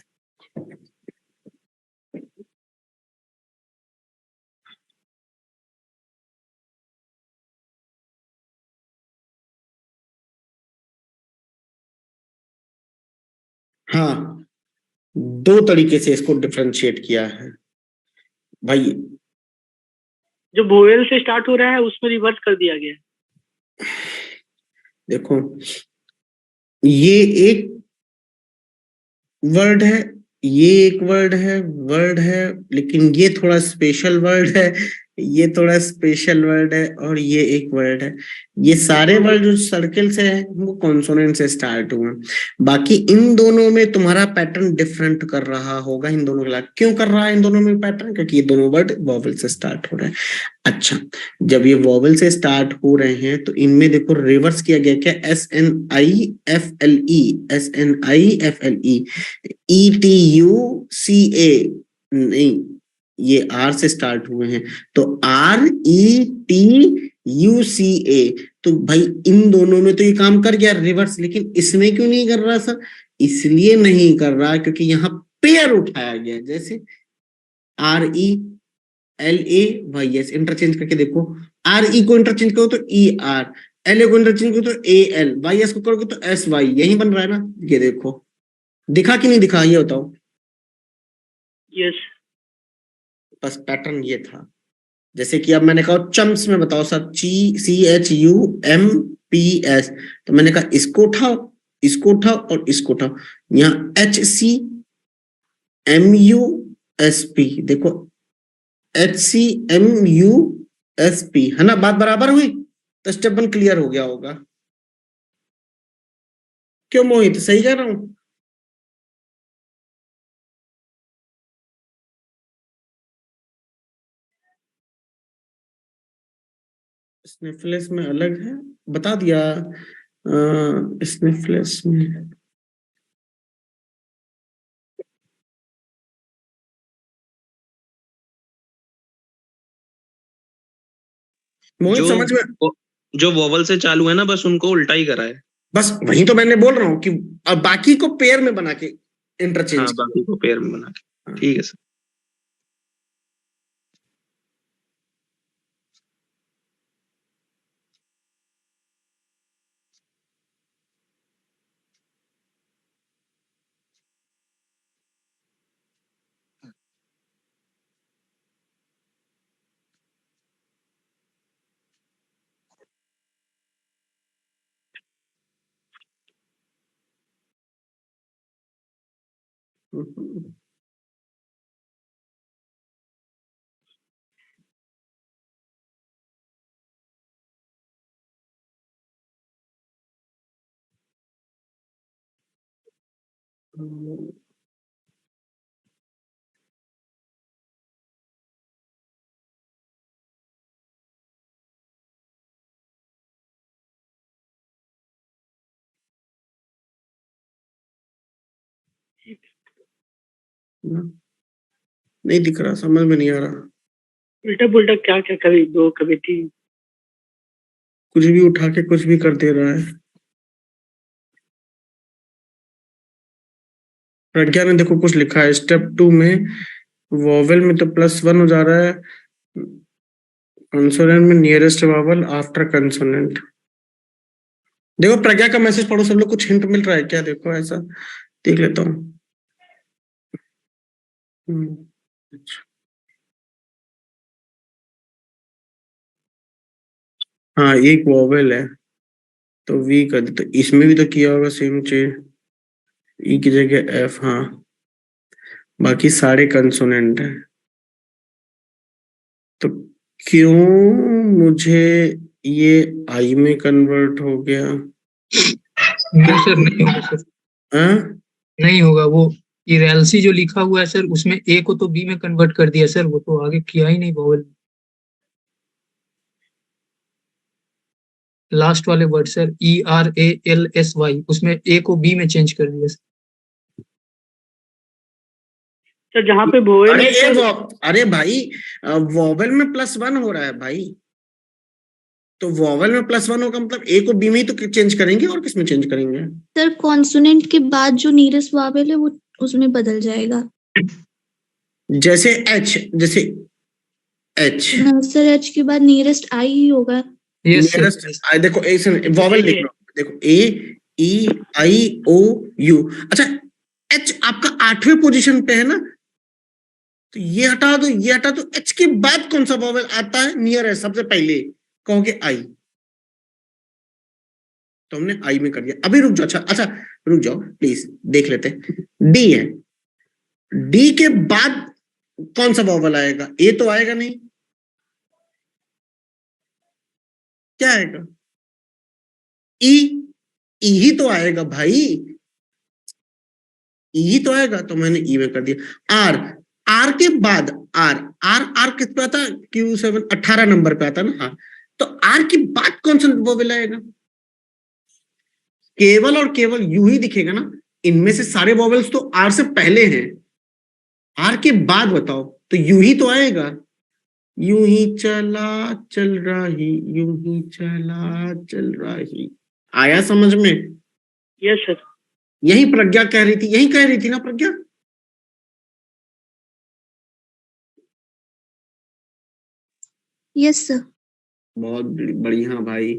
Speaker 1: हाँ, दो तरीके से इसको डिफरेंशिएट किया है भाई।
Speaker 2: जो वोवेल से स्टार्ट हो रहा है उसमें रिवर्स कर दिया गया है।
Speaker 1: देखो, ये एक वर्ड है, ये एक वर्ड है, लेकिन ये थोड़ा स्पेशल वर्ड है, ये थोड़ा स्पेशल वर्ड है, और ये एक वर्ड है। ये सारे वर्ड जो सर्किल से है वो कॉन्सोनेंट से स्टार्ट हुए। बाकी इन दोनों में तुम्हारा पैटर्न डिफरेंट कर रहा होगा। इन दोनों के लिए क्यों कर रहा है इन दोनों में पैटर्न? क्योंकि ये दोनों वर्ड वॉवल से स्टार्ट हो रहे हैं। अच्छा, जब ये वॉवल से स्टार्ट हो रहे हैं तो इनमें देखो रिवर्स किया गया क्या? SNIFLE, SNIFLE, ETUCA नहीं, ये R से स्टार्ट हुए हैं, तो RETUCA। तो भाई इन दोनों में तो ये काम कर गया रिवर्स, लेकिन इसमें क्यों नहीं कर रहा सर? इसलिए नहीं कर रहा क्योंकि यहाँ पेयर उठाया गया। जैसे RELAYS इंटरचेंज करके देखो, RE को इंटरचेंज करो तो ER, LA को इंटरचेंज करो तो AL, YS को करोगे तो SY। यही बन रहा है ना? ये देखो, दिखा कि नहीं दिखा, ये बताओ।
Speaker 2: यस,
Speaker 1: बस पैटर्न ये था। जैसे कि अब मैंने कहा चम्प्स में बताओ सर, CHUMPS, तो मैंने कहा इसको उठाओ, इसको उठाओ और इसको उठाओ। यहाँ HCMUSP, देखो HCMUSP है ना, बात बराबर हुई? तो स्टेप 1 क्लियर हो गया होगा। क्यों मोहित, सही कह रहा हूं? स्निफलेस में अलग है, बता दिया। स्निफलेस में मोहित समझ में?
Speaker 6: जो वोवल से चालू है ना, बस उनको उल्टा ही करा है।
Speaker 1: बस वही तो मैंने बोल रहा हूँ कि अब बाकी को पेयर में बना के इंटरचेंज।
Speaker 6: हाँ, बाकी को पेयर में बना के, ठीक है सर।
Speaker 1: नहीं दिख रहा, समझ में नहीं आ रहा।
Speaker 2: उल्टा पुल्टा क्या क्या, कभी 2 कभी 3।
Speaker 1: कुछ भी उठा के कुछ भी कर दे रहा है। प्रज्ञा ने देखो कुछ लिखा है, स्टेप 2 में वॉवेल में तो +1 हो जा रहा है, कंसोनेंट में नियरेस्ट वॉवेल आफ्टर कंसोनेंट। देखो प्रज्ञा का मैसेज पढ़ो सब लोग, कुछ हिंट मिल रहा है क्या? देखो ऐसा देख लेता हूँ। अच्छा, हाँ एक वॉवेल है तो वी कर दे, तो इसमें भी तो किया होगा सेम चीज, ई की जगह एफ। हाँ, बाकी सारे कंसोनेंट है, तो क्यों मुझे ये आई में कन्वर्ट हो गया?
Speaker 3: नहीं सर, नहीं होगा सर, नहीं होगा। वो इरेल्सी जो लिखा हुआ है सर, उसमें ए को तो बी में कन्वर्ट कर दिया सर, वो तो आगे किया ही नहीं वॉवेल। लास्ट वाले वर्ड सर, ERALSY, उसमें ए को बी में चेंज कर दिया सर।
Speaker 2: सर जहाँ पे वोवेल,
Speaker 1: अरे भाई वॉवेल में +1 हो रहा है भाई, तो वॉवेल में +1 होगा मतलब ए को बी में ही तो चेंज करेंगे, और किस में चेंज करेंगे?
Speaker 7: सर कॉन्सोनेंट के बाद जो नीरेस्ट वॉवेल है वो उसमें बदल जाएगा।
Speaker 1: जैसे एच, जैसे एच।
Speaker 7: सर एच के बाद नीरेस्ट आई ही होगा।
Speaker 1: नियरेस्ट आई, देखो वॉवेल लिख लो, देखो A E I O U। अच्छा, एच आपका 8वें पोजीशन पे है ना, तो ये हटा दो, ये हटा दो, एच के बाद कौन सा वॉवेल आता है नियर है सबसे पहले, कहोगे आई, तो हमने आई में कर दिया। अभी रुक जाओ, अच्छा रुक जाओ प्लीज, देख लेते हैं। डी है, डी के बाद कौन सा वॉवेल आएगा, ए तो आएगा नहीं, क्या आएगा, ई, ई ही तो आएगा भाई, ई ही तो आएगा, तो मैंने ई में कर दिया। आर, आर के बाद आर, आर किस पे आता, Q7 18 नंबर पे आता ना, हाँ, तो आर के बाद कौन सा वोवेल आएगा, केवल और केवल यू ही दिखेगा ना, इनमें से सारे वोवेल्स तो आर से पहले हैं, आर के बाद बताओ, तो यू ही तो आएगा, यूं ही चला चल रही, यूं ही चला चल रही, आया समझ में?
Speaker 2: Yes sir.
Speaker 1: यही प्रज्ञा कह रही थी, यही कह रही थी ना प्रज्ञा?
Speaker 7: Yes sir.
Speaker 1: बहुत बढ़िया भाई,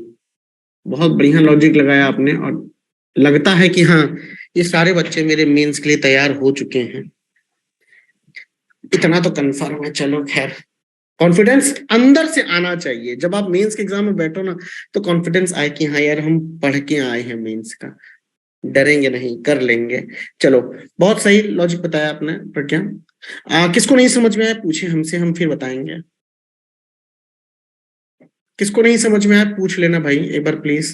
Speaker 1: बहुत बढ़िया लॉजिक लगाया आपने, और लगता है कि हाँ ये सारे बच्चे मेरे मेंस के लिए तैयार हो चुके हैं, इतना तो कंफर्म है। चलो खैर, कॉन्फिडेंस अंदर से आना चाहिए, जब आप मेंस के एग्जाम में बैठो ना, तो कॉन्फिडेंस आए कि हाँ यार हम पढ़ के आए हैं मेंस का, डरेंगे नहीं, कर लेंगे। चलो बहुत सही लॉजिक बताया आपने प्रज्ञा। किसको नहीं समझ में आया पूछे हमसे, हम फिर बताएंगे। किसको नहीं समझ में आया पूछ लेना भाई एक बार प्लीज।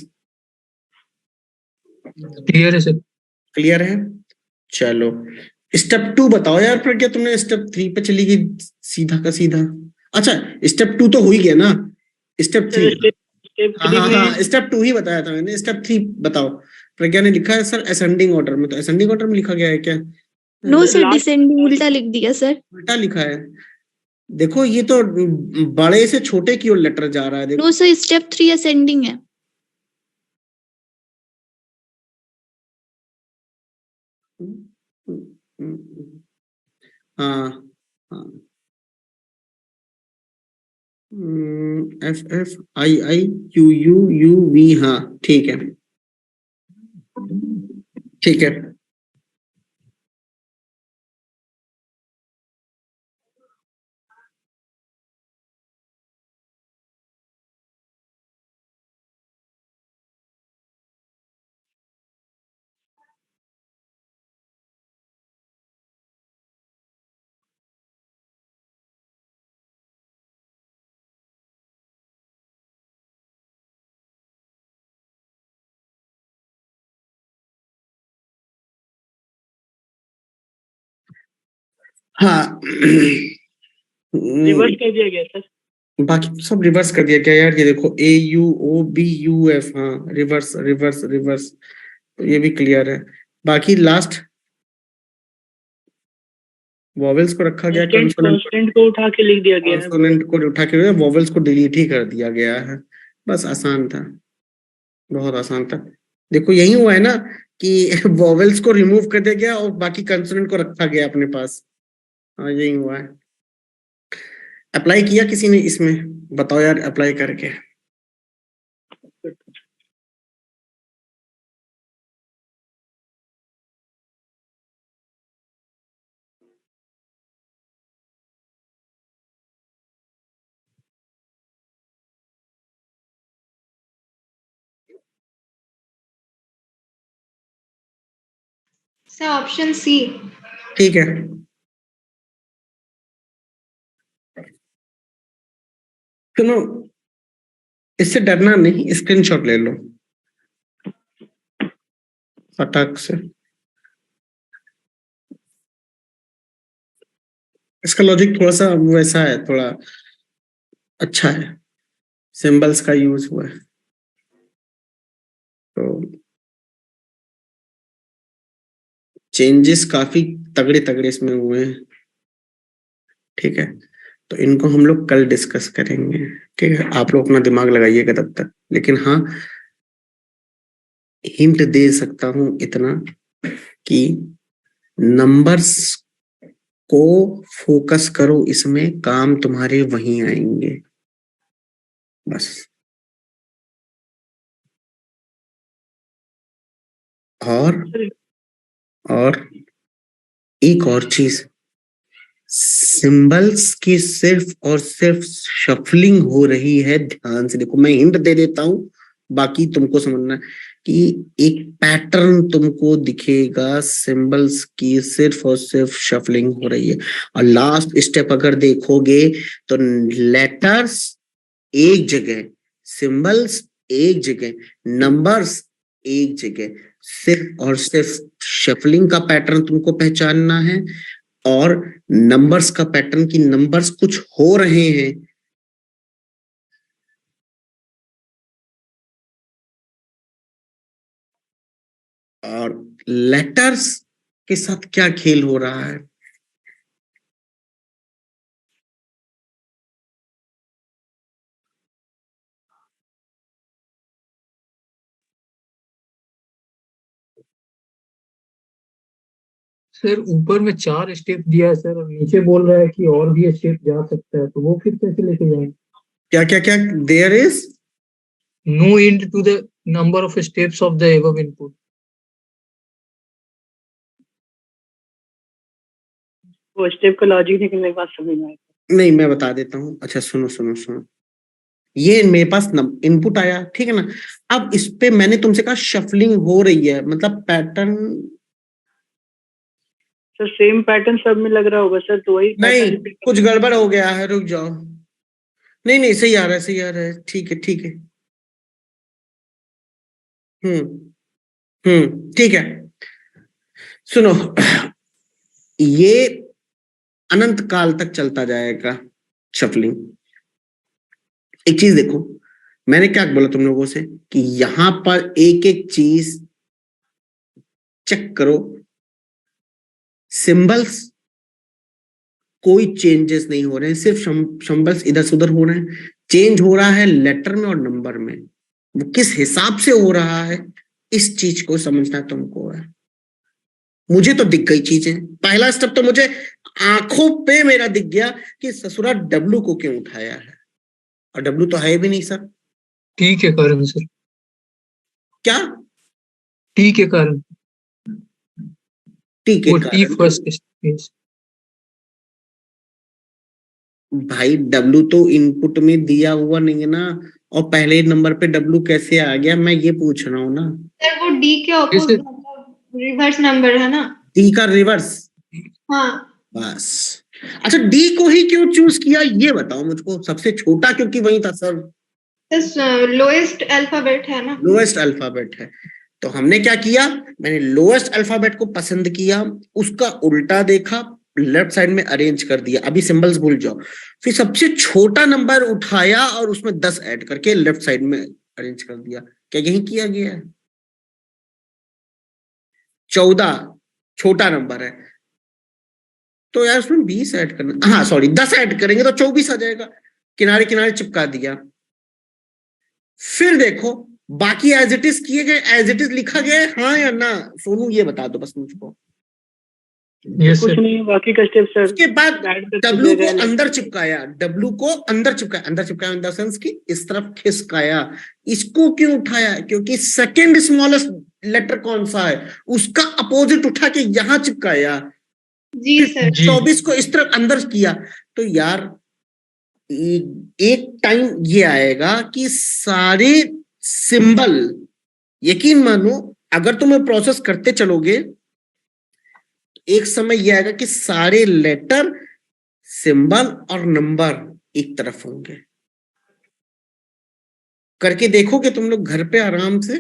Speaker 3: क्लियर है सर।
Speaker 1: क्लियर है, चलो स्टेप 2 बताओ यार प्रज्ञा, तुमने स्टेप 3 पे चली गई सीधा का सीधा। अच्छा स्टेप 2 तो हो ही गया ना, स्टेप 3,
Speaker 2: स्टेप
Speaker 1: हाँ
Speaker 2: 3
Speaker 1: हाँ
Speaker 2: में
Speaker 1: हाँ स्टेप 2 ही बताया था मैंने, स्टेप 3 बताओ। प्रज्ञा ने लिखा है सर असेंडिंग ऑर्डर में, तो असेंडिंग ऑर्डर में लिखा गया है क्या?
Speaker 7: नो सर,
Speaker 2: last-
Speaker 7: डिसेंडिंग उल्टा लिख दिया सर।
Speaker 1: उल्टा लिखा है, देखो ये तो बड़े से छोटे की ओर लेटर जा रहा है, देखो।
Speaker 7: नो सर, स्टेप 3 असेंडिंग है।
Speaker 1: हाँ हाँ, FFIIQUUV, हाँ ठीक है, ठीक है। हाँ
Speaker 2: रिवर्स कर दिया गया सर।
Speaker 1: बाकी सब रिवर्स कर दिया क्या यार, ये देखो AUOBUF, हाँ रिवर्स रिवर्स रिवर्स, तो ये भी क्लियर है। बाकी लास्ट वॉवेल्स को रखा गया,
Speaker 2: कांस्टेंट को उठा के लिख दिया गया है।
Speaker 1: कॉन्सोनेंट को उठा के वॉवेल्स को डिलीट ही कर दिया गया है, बस आसान था, बहुत आसान था। देखो यही हुआ है ना कि वॉवेल्स को रिमूव कर दिया गया और बाकी कंसोनेंट को रखा गया अपने पास, हाँ यही हुआ है। अप्लाई किया किसी ने इसमें, बताओ यार अप्लाई करके।
Speaker 4: Sir option C.
Speaker 1: ठीक है, सुनो इससे डरना नहीं, स्क्रीनशॉट ले लो फटाक से। इसका लॉजिक थोड़ा सा वैसा है, थोड़ा अच्छा है, सिंबल्स का यूज हुआ है, तो चेंजेस काफी तगड़े तगड़े इसमें हुए हैं, ठीक है। तो इनको हम लोग कल डिस्कस करेंगे, ठीक है, आप लोग अपना दिमाग लगाइएगा तब तक। लेकिन हाँ हिंट दे सकता हूं इतना कि नंबर्स को फोकस करो, इसमें काम तुम्हारे वहीं आएंगे बस। और एक और चीज, सिंबल्स की सिर्फ और सिर्फ शफलिंग हो रही है। ध्यान से देखो, मैं हिंट दे देता हूं, बाकी तुमको समझना है कि एक पैटर्न तुमको दिखेगा, सिंबल्स की सिर्फ और सिर्फ शफलिंग हो रही है। और लास्ट स्टेप अगर देखोगे तो लेटर्स एक जगह, सिंबल्स एक जगह, नंबर्स एक जगह, सिर्फ और सिर्फ शफलिंग का पैटर्न तुमको पहचानना है और नंबर्स का पैटर्न की नंबर्स कुछ हो रहे हैं। और लेटर्स के साथ क्या खेल हो रहा है।
Speaker 3: सर ऊपर में 4 स्टेप दिया है सर, और नीचे बोल रहा है कि और भी स्टेप जा सकता है, तो वो फिर कैसे लेके जाएंगे?
Speaker 1: क्या क्या क्या? There is
Speaker 3: no end to the number of steps of the above input.
Speaker 2: वो स्टेप का लॉजिक निकलने के बाद समझ में आएगा।
Speaker 1: नहीं, मैं बता देता हूं। अच्छा सुनो सुनो सुनो, ये मेरे पास इनपुट आया, ठीक है ना। अब इस पे मैंने तुमसे कहा शफलिंग हो रही है, मतलब पैटर्न।
Speaker 2: सर सेम पैटर्न सब में लग रहा होगा सर, तो वही
Speaker 1: नहीं,
Speaker 2: पैटर्न
Speaker 1: कुछ गड़बड़ हो गया है, रुक जाओ। नहीं नहीं, सही आ रहा है, सही आ रहा है, ठीक है ठीक है। ठीक है। सुनो, ये अनंत काल तक चलता जाएगा शफलिंग। एक चीज देखो, मैंने क्या बोला तुम लोगों से कि यहां पर एक एक चीज चेक करो। सिंबल्स कोई चेंजेस नहीं हो रहे हैं, सिर्फ सिंबल्स इधर से उधर हो रहे हैं। चेंज हो रहा है लेटर में और नंबर में, वो किस हिसाब से हो रहा है इस चीज को समझना तुमको है। मुझे तो दिख गई चीजें। पहला स्टेप तो मुझे आंखों पे मेरा दिख गया कि ससुरा डब्लू को क्यों उठाया है, और डब्लू तो है भी नहीं सर।
Speaker 3: टी के कारण सर।
Speaker 1: क्या?
Speaker 3: टी के कारण।
Speaker 1: टी के
Speaker 3: वो टी
Speaker 1: कारण?
Speaker 3: First step.
Speaker 1: भाई डब्लू तो इनपुट में दिया हुआ नहीं है ना, और पहले नंबर पे डब्लू कैसे आ गया, मैं ये पूछ रहा हूँ ना।
Speaker 4: सर वो डी के ऑपोजिट रिवर्स नंबर है ना।
Speaker 1: डी का रिवर्स?
Speaker 4: हाँ
Speaker 1: बस। अच्छा, डी को ही क्यों चूज किया ये बताओ मुझको। सबसे छोटा क्योंकि वही था सर।
Speaker 4: लोएस्ट अल्फाबेट है ना।
Speaker 1: लोएस्ट अल्फाबेट है, तो हमने क्या किया, मैंने लोएस्ट अल्फाबेट को पसंद किया, उसका उल्टा देखा, लेफ्ट साइड में अरेंज कर दिया। अभी सिंबल्स भूल जाओ। फिर सबसे छोटा नंबर उठाया और उसमें 10 ऐड करके लेफ्ट साइड में अरेंज कर दिया। क्या यही किया गया है? 14 छोटा नंबर है, तो यार उसमें 20 ऐड करना, हाँ सॉरी 10 ऐड करेंगे तो 24 आ जाएगा। किनारे किनारे चिपका दिया। फिर देखो बाकी एज इट इज किए गए, एज इट इज लिखा गया है, हाँ या ना। सोनू ये बता दो बस मुझको।
Speaker 2: कुछ नहीं, बाकी का स्टेप सर।
Speaker 1: उसके बाद डब्लू को अंदर चिपकाया, डब्लू को अंदर चिपकाया, अंदर चिपकाया इन द सेंस कि इस तरफ खिसकाया। इसको क्यों उठाया? क्योंकि सेकंड स्मॉलेस्ट लेटर कौन सा है उसका अपोजिट उठा के यहां चिपकाया।
Speaker 4: जी सर।
Speaker 1: 24 को इस तरफ अंदर किया। तो यार एक टाइम ये आएगा कि सारे सिंबल, यकीन मानो अगर तुम प्रोसेस करते चलोगे, एक समय यह आएगा कि सारे लेटर, सिंबल और नंबर एक तरफ होंगे। करके देखोगे तुम लोग घर पे आराम से,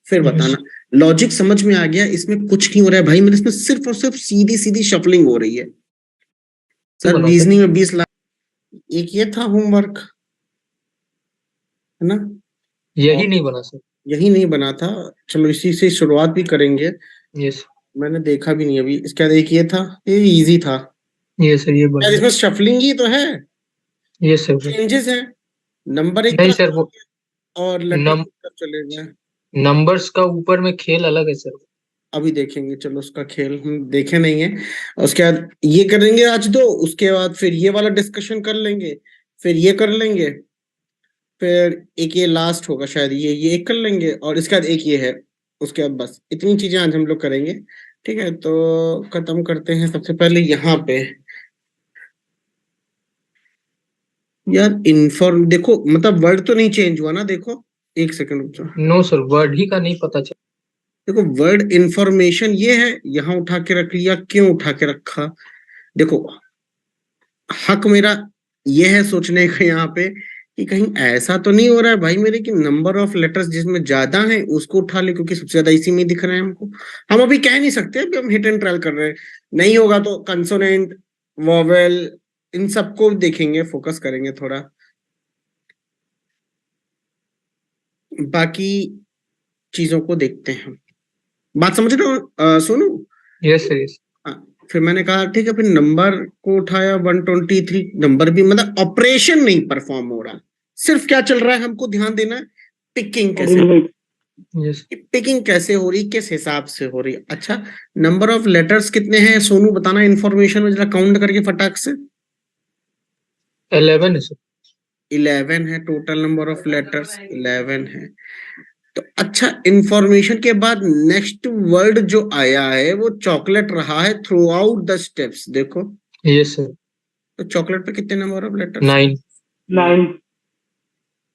Speaker 1: फिर बताना। लॉजिक समझ में आ गया? इसमें कुछ नहीं हो रहा है भाई, मेरे इसमें सिर्फ और सिर्फ सीधी सीधी शफलिंग हो रही है। सर रीजनिंग में 20 लाख, एक ये था होमवर्क, है ना?
Speaker 3: यही नहीं बना सर।
Speaker 1: यही नहीं बना था। चलो इसी से शुरुआत भी करेंगे।
Speaker 3: यस।
Speaker 1: मैंने देखा भी नहीं अभी। इसके बाद एक ये था, ये इजी था।
Speaker 3: ये सर, ये
Speaker 1: यार
Speaker 3: बढ़िया।
Speaker 1: इसमें शफलिंग ही तो है,
Speaker 3: ये सर
Speaker 1: चेंजेस है। नंबर एक
Speaker 3: नहीं
Speaker 1: तरफ
Speaker 3: सर, वो
Speaker 1: और लेटर चले गए।
Speaker 3: नंबर्स का ऊपर में खेल अलग है सर।
Speaker 1: अभी देखेंगे, चलो उसका खेल हम देखे नहीं है। उसके बाद ये करेंगे आज दो, उसके बाद फिर ये वाला डिस्कशन कर लेंगे, फिर ये कर लेंगे, फिर एक ये लास्ट होगा शायद, ये एक कर लेंगे, और इसके बाद एक ये है। उसके बाद बस इतनी चीजें आज हम लोग करेंगे। ठीक है, तो खत्म करते हैं सबसे पहले यहाँ पे। यार इन्फॉर्म देखो, मतलब वर्ड तो नहीं चेंज हुआ ना, देखो एक सेकंड रुक जाओ।
Speaker 3: नो सर, वर्ड ही का नहीं पता चला।
Speaker 1: देखो वर्ड इंफॉर्मेशन ये है, यहाँ उठा के रख लिया, क्यों उठा के रखा? देखो हक मेरा ये है सोचने का यहाँ पे कि कहीं ऐसा तो नहीं हो रहा है भाई मेरे कि नंबर ऑफ लेटर्स जिसमें ज्यादा है उसको उठा ले, क्योंकि सबसे ज्यादा इसी में दिख रहे हैं हमको। हम अभी कह नहीं सकते, अभी हम हिट एंड ट्रायल कर रहे हैं। नहीं होगा तो कंसोनेंट, वॉवेल, इन सबको देखेंगे, फोकस करेंगे थोड़ा। बाकी चीजों को देखते हैं। बात समझ रहे हो सोनू?
Speaker 3: Yes sir, yes.
Speaker 1: फिर मैंने कहा ठीक है, फिर नंबर को उठाया 123, नंबर भी मतलब ऑपरेशन नहीं परफॉर्म हो रहा, सिर्फ क्या चल रहा है हमको ध्यान देना है, पिकिंग कैसे,
Speaker 3: यस
Speaker 1: पिकिंग कैसे हो रही, किस हिसाब से हो रही। अच्छा, नंबर ऑफ लेटर्स कितने हैं सोनू बताना इंफॉर्मेशन में, जरा काउंट करके फटाक से।
Speaker 3: 11 है सर।
Speaker 1: 11 है टोटल नंबर ऑफ लेटर्स, 11 है। तो अच्छा, इंफॉर्मेशन के बाद नेक्स्ट वर्ड जो आया है वो चॉकलेट रहा है थ्रू आउट द स्टेप्स, देखो।
Speaker 3: Yes sir.
Speaker 1: तो चॉकलेट पे कितने नंबर ऑफ लेटर्स?
Speaker 3: 9
Speaker 2: 9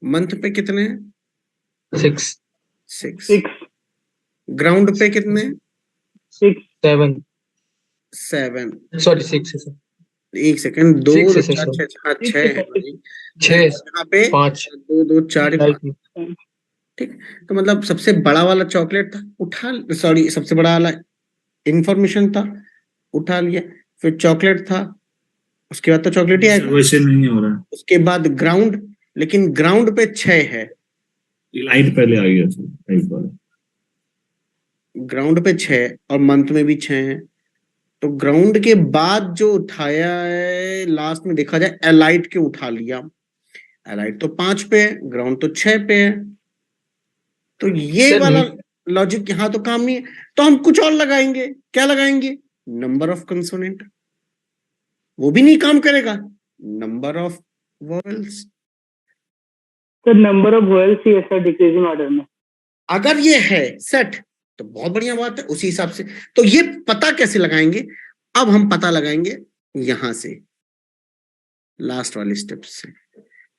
Speaker 1: मंथ पे कितने हैं?
Speaker 3: 6
Speaker 1: 6। ग्राउंड पे कितने?
Speaker 3: 7
Speaker 1: 7।
Speaker 3: सॉरी 6 है सर।
Speaker 1: एक सेकंड, 2
Speaker 3: Six है सर,
Speaker 1: 4
Speaker 3: sorry.
Speaker 1: 6 है भाई।
Speaker 3: 6
Speaker 1: यहाँ पे
Speaker 3: 5
Speaker 1: 2 2 4 5। ठीक, तो मतलब सबसे बड़ा वाला चॉकलेट था, उठा, सॉरी सबसे बड़ा वाला इंफॉर्मेशन था, उठा लिया। फिर चॉकलेट था, उसके बाद तो चॉकलेट ही आएगा,
Speaker 8: वैसे नहीं हो रहा है।
Speaker 1: उसके बाद ग्राउंड, लेकिन ग्राउंड पे 6 है।
Speaker 8: लाइट पहले आ गया था एक बार।
Speaker 1: ग्राउंड पे 6 और मंथ में भी 6 है। तो ग्राउंड के बाद जो उठाया है लास्ट में देखा जाए एलाइट के उठा लिया। एलाइट तो 5 पे है, ग्राउंड तो 6 पे है। तो ये वाला लॉजिक यहाँ तो काम नहीं है, तो हम कुछ और लगाएंगे। क्या लगाएंगे? नंबर ऑफ कंसोनेंट, वो भी नहीं काम करेगा। Number of vowels,
Speaker 2: sir number of vowels ही है सर डिक्रीजिंग ऑर्डर में।
Speaker 1: अगर ये है सेट तो बहुत बढ़िया बात है, उसी हिसाब से। तो ये पता कैसे लगाएंगे? अब हम पता लगाएंगे यहां से, लास्ट वाले स्टेप से।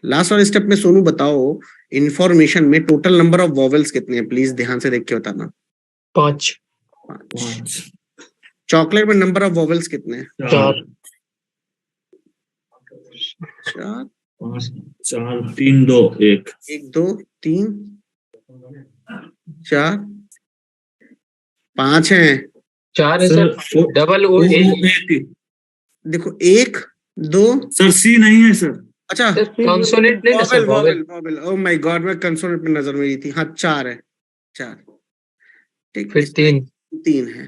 Speaker 1: लास्ट वाले स्टेप में सोनू बताओ, इंफॉर्मेशन में टोटल नंबर ऑफ वॉवेल्स कितने हैं, प्लीज ध्यान से देख के बताना।
Speaker 3: 5
Speaker 1: चॉकलेट में नंबर ऑफ वॉवेल्स कितने हैं?
Speaker 3: 4
Speaker 1: 4
Speaker 8: 4 3 2 1
Speaker 1: 1 2 3 4 5 हैं।
Speaker 3: 4 है सर। डबल ओ
Speaker 1: देखो 1 2
Speaker 8: सर सी नहीं है सर।
Speaker 1: अच्छा,
Speaker 3: कंसोनेंट नहीं ना sir,
Speaker 1: vowel vowel, oh my God, मैं कंसोनेंट पे नजर मेरी थी। हाँ 4 है, 4। ठीक,
Speaker 3: फिर 3
Speaker 1: है,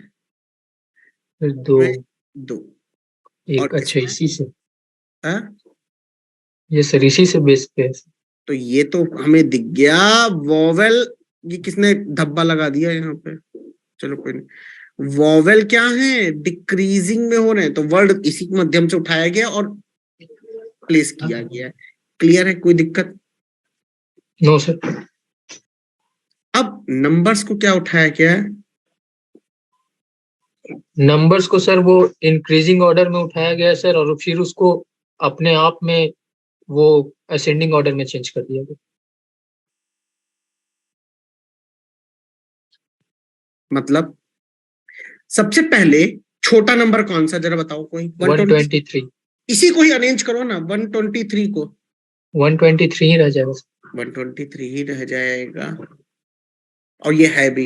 Speaker 3: फिर 2
Speaker 1: 2
Speaker 3: एक। अच्छा, इसी से
Speaker 1: हाँ?
Speaker 3: ये सर इसी से बेस पे है।
Speaker 1: तो ये तो हमें दिख गया वॉवेल। ये किसने धब्बा लगा दिया यहाँ पे? चलो कोई नहीं। वॉवेल क्या है? डिक्रीजिंग में हो रहे हैं, तो वर्ड इसी के माध्यम से उठाया गया और प्लेस किया गया है। क्लियर है? कोई दिक्कत?
Speaker 3: No sir.
Speaker 1: अब नंबर्स को क्या उठाया गया है?
Speaker 3: नंबर्स को सर वो इंक्रीजिंग ऑर्डर में उठाया गया सर, और फिर उसको अपने आप में वो असेंडिंग ऑर्डर में चेंज कर दिया गया।
Speaker 1: मतलब सबसे पहले छोटा नंबर कौन सा, जरा बताओ कोई?
Speaker 3: 123।
Speaker 1: इसी को ही अरेंज करो ना, 123 को।
Speaker 3: 123 ही रह जाएगा।
Speaker 1: 123 ही रह जाएगा, और ये है भी।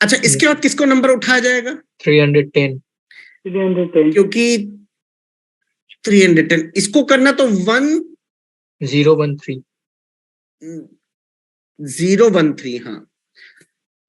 Speaker 1: अच्छा, इसके बाद किसको नंबर उठाया जाएगा?
Speaker 3: 310।
Speaker 1: क्योंकि 310 इसको करना तो
Speaker 3: 013।
Speaker 1: 013। हाँ,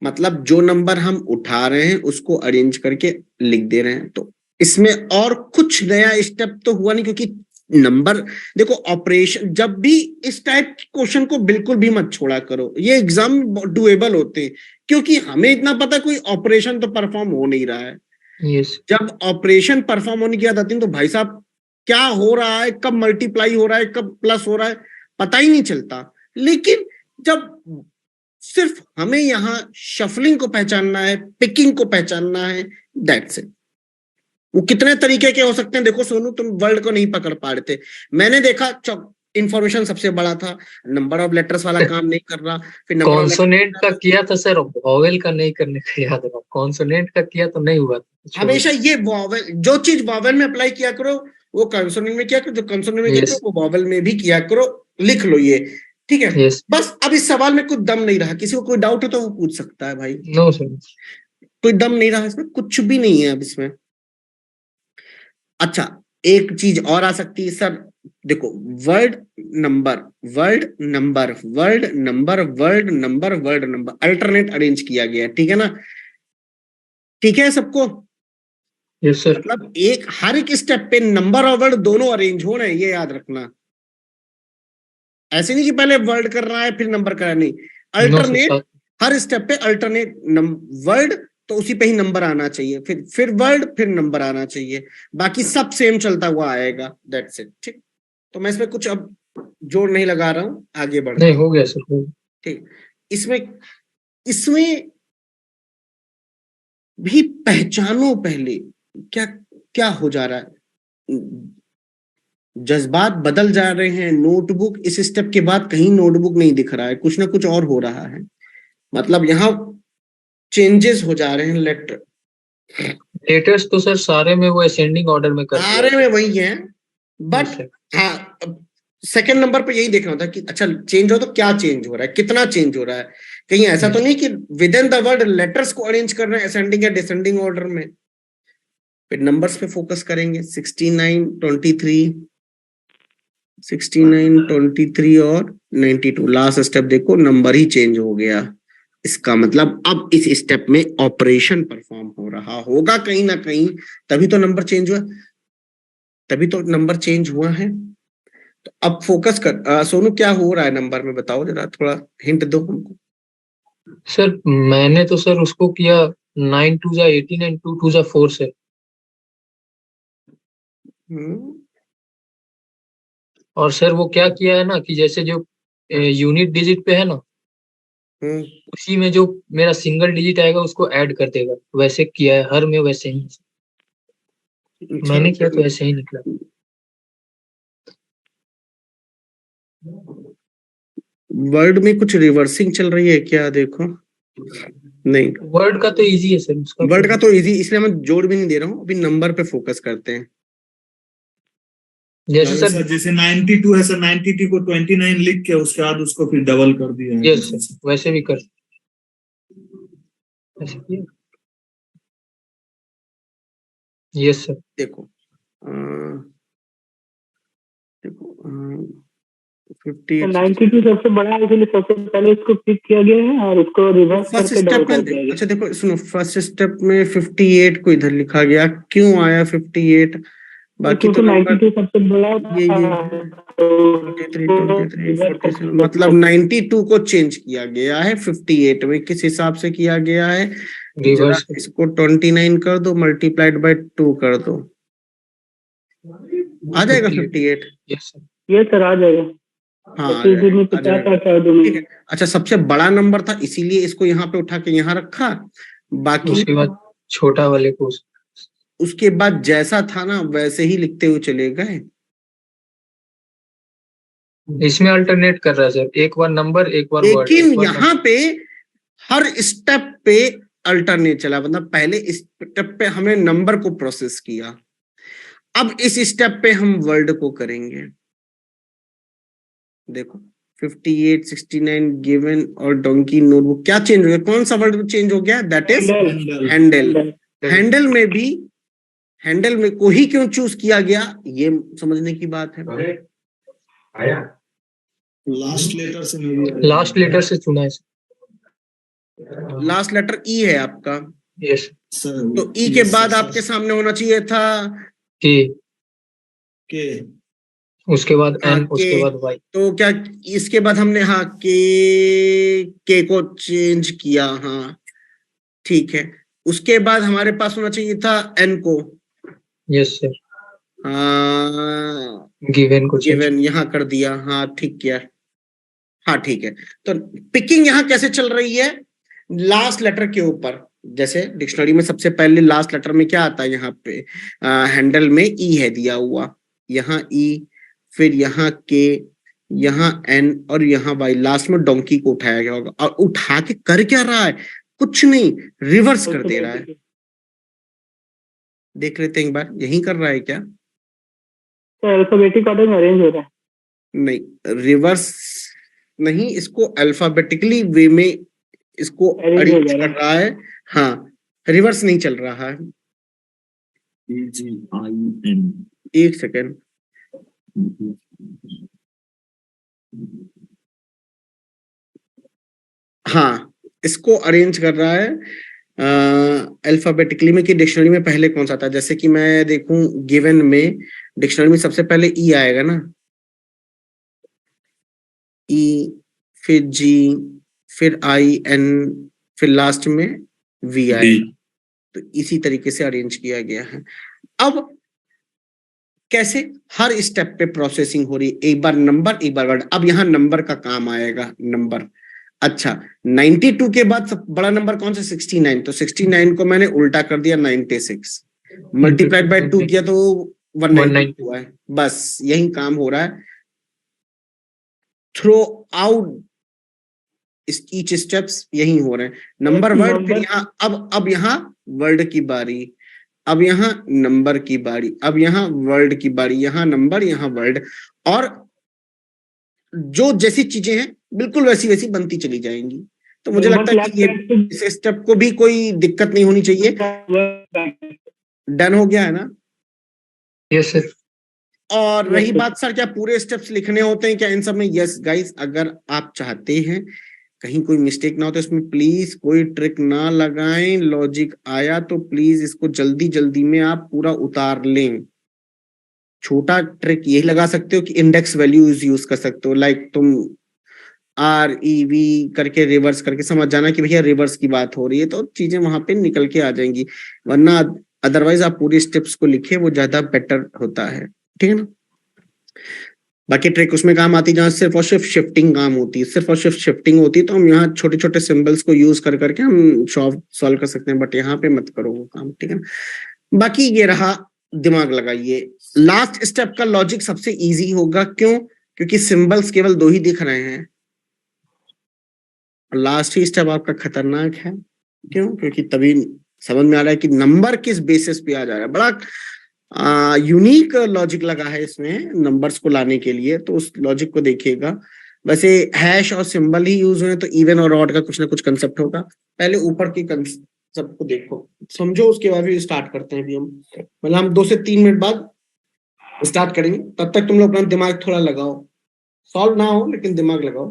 Speaker 1: मतलब जो नंबर हम उठा रहे हैं उसको अरेंज करके लिख दे रहे हैं। तो इसमें और कुछ नया स्टेप तो हुआ नहीं, क्योंकि नंबर देखो ऑपरेशन, जब भी इस टाइप के क्वेश्चन को बिल्कुल भी मत छोड़ा करो, ये एग्जाम डुएबल होते हैं, क्योंकि हमें इतना पता कोई ऑपरेशन तो परफॉर्म हो नहीं रहा है।
Speaker 3: यस।
Speaker 1: जब ऑपरेशन परफॉर्म होने की बात आती है तो भाई साहब क्या हो रहा है, कब मल्टीप्लाई हो रहा है, कब प्लस हो रहा है, पता ही नहीं चलता। लेकिन जब सिर्फ हमें यहाँ शफलिंग को पहचानना है, पिकिंग को पहचानना है, दैट्स इट। वो कितने तरीके के हो सकते हैं, देखो सोनू तुम वर्ड को नहीं पकड़ पा रहे थे, मैंने देखा इंफॉर्मेशन सबसे बड़ा था, नंबर ऑफ लेटर्स वाला काम नहीं कर रहा, फिर नंबर
Speaker 3: कॉन्सोनेंट का किया था सर, वॉवेल का नहीं करने का याद रहा, कॉन्सोनेंट का किया तो नहीं हुआ था।
Speaker 1: हमेशा ये वॉवेल, जो चीज वॉवेल में अप्लाई किया करो वो कंसोनेंट में किया करो, जो कंसोनेंट में किया करो वो वॉवेल में भी किया करो, लिख लो ये, ठीक है। बस अब इस सवाल में कुछ दम नहीं रहा, किसी को कोई डाउट है तो वो पूछ सकता है भाई।
Speaker 3: नो सर,
Speaker 1: कोई दम नहीं रहा इसमें, कुछ भी नहीं है अब इसमें। अच्छा एक चीज और आ सकती है सर, देखो word number word number word number word number word number alternate arrange किया गया है, ठीक है ना, ठीक है सबको?
Speaker 3: Yes sir.
Speaker 1: मतलब एक हर एक स्टेप पे नंबर और वर्ड दोनों अरेंज हो रहे हैं, ये याद रखना। ऐसे नहीं कि पहले वर्ड कर रहा है फिर नंबर कर रहा है, नहीं, अल्टरनेट हर स्टेप पे अल्टरनेट वर्ड तो उसी पे ही नंबर आना चाहिए, फिर वर्ड फिर नंबर आना चाहिए, बाकी सब सेम चलता हुआ आएगा, दैट्स इट, ठीक। तो मैं इसमें कुछ अब जोर नहीं लगा रहा हूं, आगे बढ़
Speaker 3: नहीं, हो गया सर,
Speaker 1: ठीक। इसमें भी पहचानो पहले क्या क्या हो जा रहा है, जज्बात बदल जा रहे हैं, नोटबुक इस स्टेप के बाद कहीं नोटबुक नहीं दिख रहा है, कुछ ना कुछ और हो रहा है, मतलब यहाँ चेंजेस हो जा रहे हैं। लेटर्स
Speaker 3: तो सर सारे में वो असेंडिंग ऑर्डर में कर
Speaker 1: सारे में वही है, बट हाँ सेकंड नंबर पे यही देखना होता है कि अच्छा चेंज हो तो क्या चेंज हो रहा है, कितना चेंज हो रहा है, कहीं ऐसा तो नहीं कि with in the word letters को अरेंज कर रहे हैं असेंडिंग या डिसेंडिंग ऑर्डर में। फिर नंबर्स पे फोकस करेंगे, 69, 23, 69, 23 और 92, लास्ट स्टेप देखो नंबर ही चेंज हो गया, इसका मतलब अब इस स्टेप में ऑपरेशन परफॉर्म हो रहा होगा कहीं ना कहीं, तभी तो नंबर चेंज हुआ, तभी तो नंबर चेंज हुआ है। तो अब फोकस कर, सोनू क्या हो रहा है नंबर में, बताओ जरा, थोड़ा हिंट दो हमको।
Speaker 3: सर मैंने तो सर उसको किया 9 2 जा 18 एंड 2 2 जा 4 से। और सर वो क्या किया है ना कि जैसे जो यूनिट डिजिट पे है ना, उसी में जो मेरा सिंगल डिजिट आएगा उसको ऐड कर देगा, वैसे किया है हर में, वैसे ही मैंने किया तो ऐसे ही निकला।
Speaker 1: वर्ड में कुछ रिवर्सिंग चल रही है क्या, देखो, नहीं
Speaker 3: वर्ड का तो इजी है सर, उसका
Speaker 1: वर्ड का तो इजी, इसलिए मैं जोड़ भी नहीं दे रहा हूँ, अभी नंबर पे फोकस करते हैं।
Speaker 3: जैसे सर
Speaker 8: जैसे 92 है सर, 92 को 29 लिख के उसके बाद उसको फिर डबल कर दिया है।
Speaker 3: यस सर, वैसे भी कर यस सर।
Speaker 1: देखो देखो
Speaker 2: 92 सबसे बड़ा है, इसलिए सबसे पहले इसको पिक किया गया है और उसको रिवर्स करके डबल कर दिया गया।
Speaker 1: अच्छा देखो सुनो, फर्स्ट स्टेप में 58 को इधर लिखा गया, क्यों आया 58, बाकी तो
Speaker 2: 92 सबसे बड़ा
Speaker 1: ये 23, 47, मतलब 92 को चेंज किया गया है 58 में, किस हिसाब से किया गया है, जरा इसको 29 कर दो, मल्टीप्लाइड बाय 2 कर दो, आ जाएगा 58।
Speaker 2: ये सर आ जाएगा।
Speaker 1: हाँ ठीक है। अच्छा सबसे बड़ा नंबर था इसीलिए इसको यहाँ पे उठा के यहाँ रखा, बाकी
Speaker 3: उसके बाद छोटा वाले को
Speaker 1: उसके बाद जैसा था ना वैसे ही लिखते हुए चले गए।
Speaker 3: इसमें अल्टरनेट कर रहा है सर, एक बार नंबर एक बार वर्ड,
Speaker 1: लेकिन यहाँ पे हर स्टेप पे अल्टरनेट चला, मतलब पहले स्टेप पे हमने नंबर को प्रोसेस किया, अब इस स्टेप पे हम वर्ड को करेंगे। देखो 58, 69 गिवन और डोंकी नोटबुक, क्या चेंज हो गया, कौन सा वर्ड चेंज हो गया, दैट इज हैंडल। हैंडल में भी हैंडल में को ही क्यों चूज किया गया, ये समझने की बात है।
Speaker 8: लास्ट
Speaker 3: लेटर से चुना है,
Speaker 1: लास्ट लेटर ई है आपका।
Speaker 3: यस
Speaker 8: सर,
Speaker 1: तो ई के बाद आपके सामने होना चाहिए था
Speaker 3: के, उसके बाद एन, उसके बाद वाई।
Speaker 1: तो क्या इसके बाद हमने हाँ के को चेंज किया, हाँ ठीक है। उसके बाद हमारे पास होना चाहिए था एन को,
Speaker 3: यस सर,
Speaker 1: हाँ
Speaker 3: गिवन को
Speaker 1: गिवन यहाँ कर दिया, हाँ ठीक किया, हाँ ठीक है, तो पिकिंग यहाँ कैसे चल रही है, लास्ट लेटर के ऊपर। जैसे डिक्शनरी में सबसे पहले लास्ट लेटर में क्या आता है, यहाँ पे हैंडल में ई है दिया हुआ, यहाँ ई, फिर यहाँ के, यहाँ एन और यहाँ वाई, लास्ट में डोंकी को उठाया गया होगा। और उठा के कर क्या रहा है, कुछ नहीं, रिवर्स कर दे रहा है। देख लेते हैं एक बार, यही कर रहा है क्या?
Speaker 2: तो अल्फाबेटिक ऑर्डर में अरेंज हो रहा है।
Speaker 1: नहीं, रिवर्स नहीं, इसको अल्फाबेटिकली वे में इसको
Speaker 2: Arrange हो
Speaker 1: अरेंज
Speaker 2: जा रहा
Speaker 1: कर
Speaker 2: है।
Speaker 1: रहा है। हाँ, रिवर्स नहीं चल रहा है।
Speaker 8: AGIN
Speaker 1: एक सेकेंड, हाँ, इसको अरेंज कर रहा है अल्फाबेटिकली में, कि डिक्शनरी में पहले कौन सा था। जैसे कि मैं देखूं गिवन में, डिक्शनरी में सबसे पहले ई आएगा ना, ई, फिर जी, फिर आई एन, फिर लास्ट में वी आएगा। तो इसी तरीके से अरेंज किया गया है। अब कैसे, हर स्टेप पे प्रोसेसिंग हो रही है, एक बार नंबर एक बार वर्ड। अब यहाँ नंबर का काम आएगा, नंबर। अच्छा, 92 के बाद सब बड़ा नंबर कौन सा, 69। तो 69 को मैंने उल्टा कर दिया 96, मल्टीप्लाइड बाय 2 किया तो 192 हुआ है। बस यही काम हो रहा है थ्रू आउट, ईच स्टेप्स यही हो रहे हैं। नंबर वर्ड, फिर यहाँ अब यहाँ वर्ड की बारी, अब यहाँ नंबर की बारी, अब यहाँ वर्ड की बारी, यहाँ नंबर यहाँ वर्ड, और जो जैसी चीजें हैं बिल्कुल वैसी वैसी बनती चली जाएंगी। तो मुझे लगता है कि ये इस स्टेप को भी कोई दिक्कत नहीं होनी चाहिए। डन हो गया है ना?
Speaker 3: Yes sir.
Speaker 1: और रही बात सर, क्या पूरे स्टेप्स लिखने होते हैं क्या इन सब में? यस गाइस, अगर आप चाहते हैं कहीं कोई मिस्टेक ना हो तो इसमें प्लीज कोई ट्रिक ना लगाएं। लॉजिक आया तो प्लीज इसको जल्दी जल्दी में आप पूरा उतार लें। छोटा ट्रिक यही लगा सकते हो कि इंडेक्स वैल्यूज यूज कर सकते हो, लाइक तुम REV करके रिवर्स करके समझ जाना कि भैया रिवर्स की बात हो रही है, तो चीजें वहां पे निकल के आ जाएंगी। वरना अदरवाइज आप पूरी स्टेप्स को लिखे, वो ज्यादा बेटर होता है। ठीक है ना? बाकी ट्रिक उसमें काम आती है जहां सिर्फ और सिर्फ शिफ्टिंग काम होती है, सिर्फ और सिर्फ शिफ्टिंग होती है, तो हम यहाँ छोटे छोटे सिंबल्स को यूज कर करके हम सॉल्व कर सकते हैं, बट यहाँ पे मत करो वो काम। ठीक है ना? बाकी ये रहा, दिमाग लगाइए। लास्ट स्टेप का लॉजिक सबसे इजी होगा, क्यों? क्योंकि सिंबल्स केवल 2 ही दिख रहे हैं। लास्ट ही स्टेप आपका खतरनाक है, क्यों? क्योंकि तभी समझ में आ रहा है कि नंबर किस बेसिस पे आ जा रहा है। बड़ा यूनिक लॉजिक लगा है इसमें नंबर्स को लाने के लिए, तो उस लॉजिक को देखिएगा। वैसे हैश और सिंबल ही यूज हुए तो इवन और ऑड का कुछ ना कुछ कंसेप्ट होगा। पहले ऊपर के कंसेप्ट को देखो, समझो, उसके बाद भी स्टार्ट करते हैं। अभी हम 2 से 3 मिनट बाद स्टार्ट करेंगे। तब तक तुम लोग अपना दिमाग थोड़ा लगाओ, सॉल्व ना हो लेकिन दिमाग लगाओ।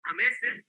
Speaker 1: हमें सिर्फ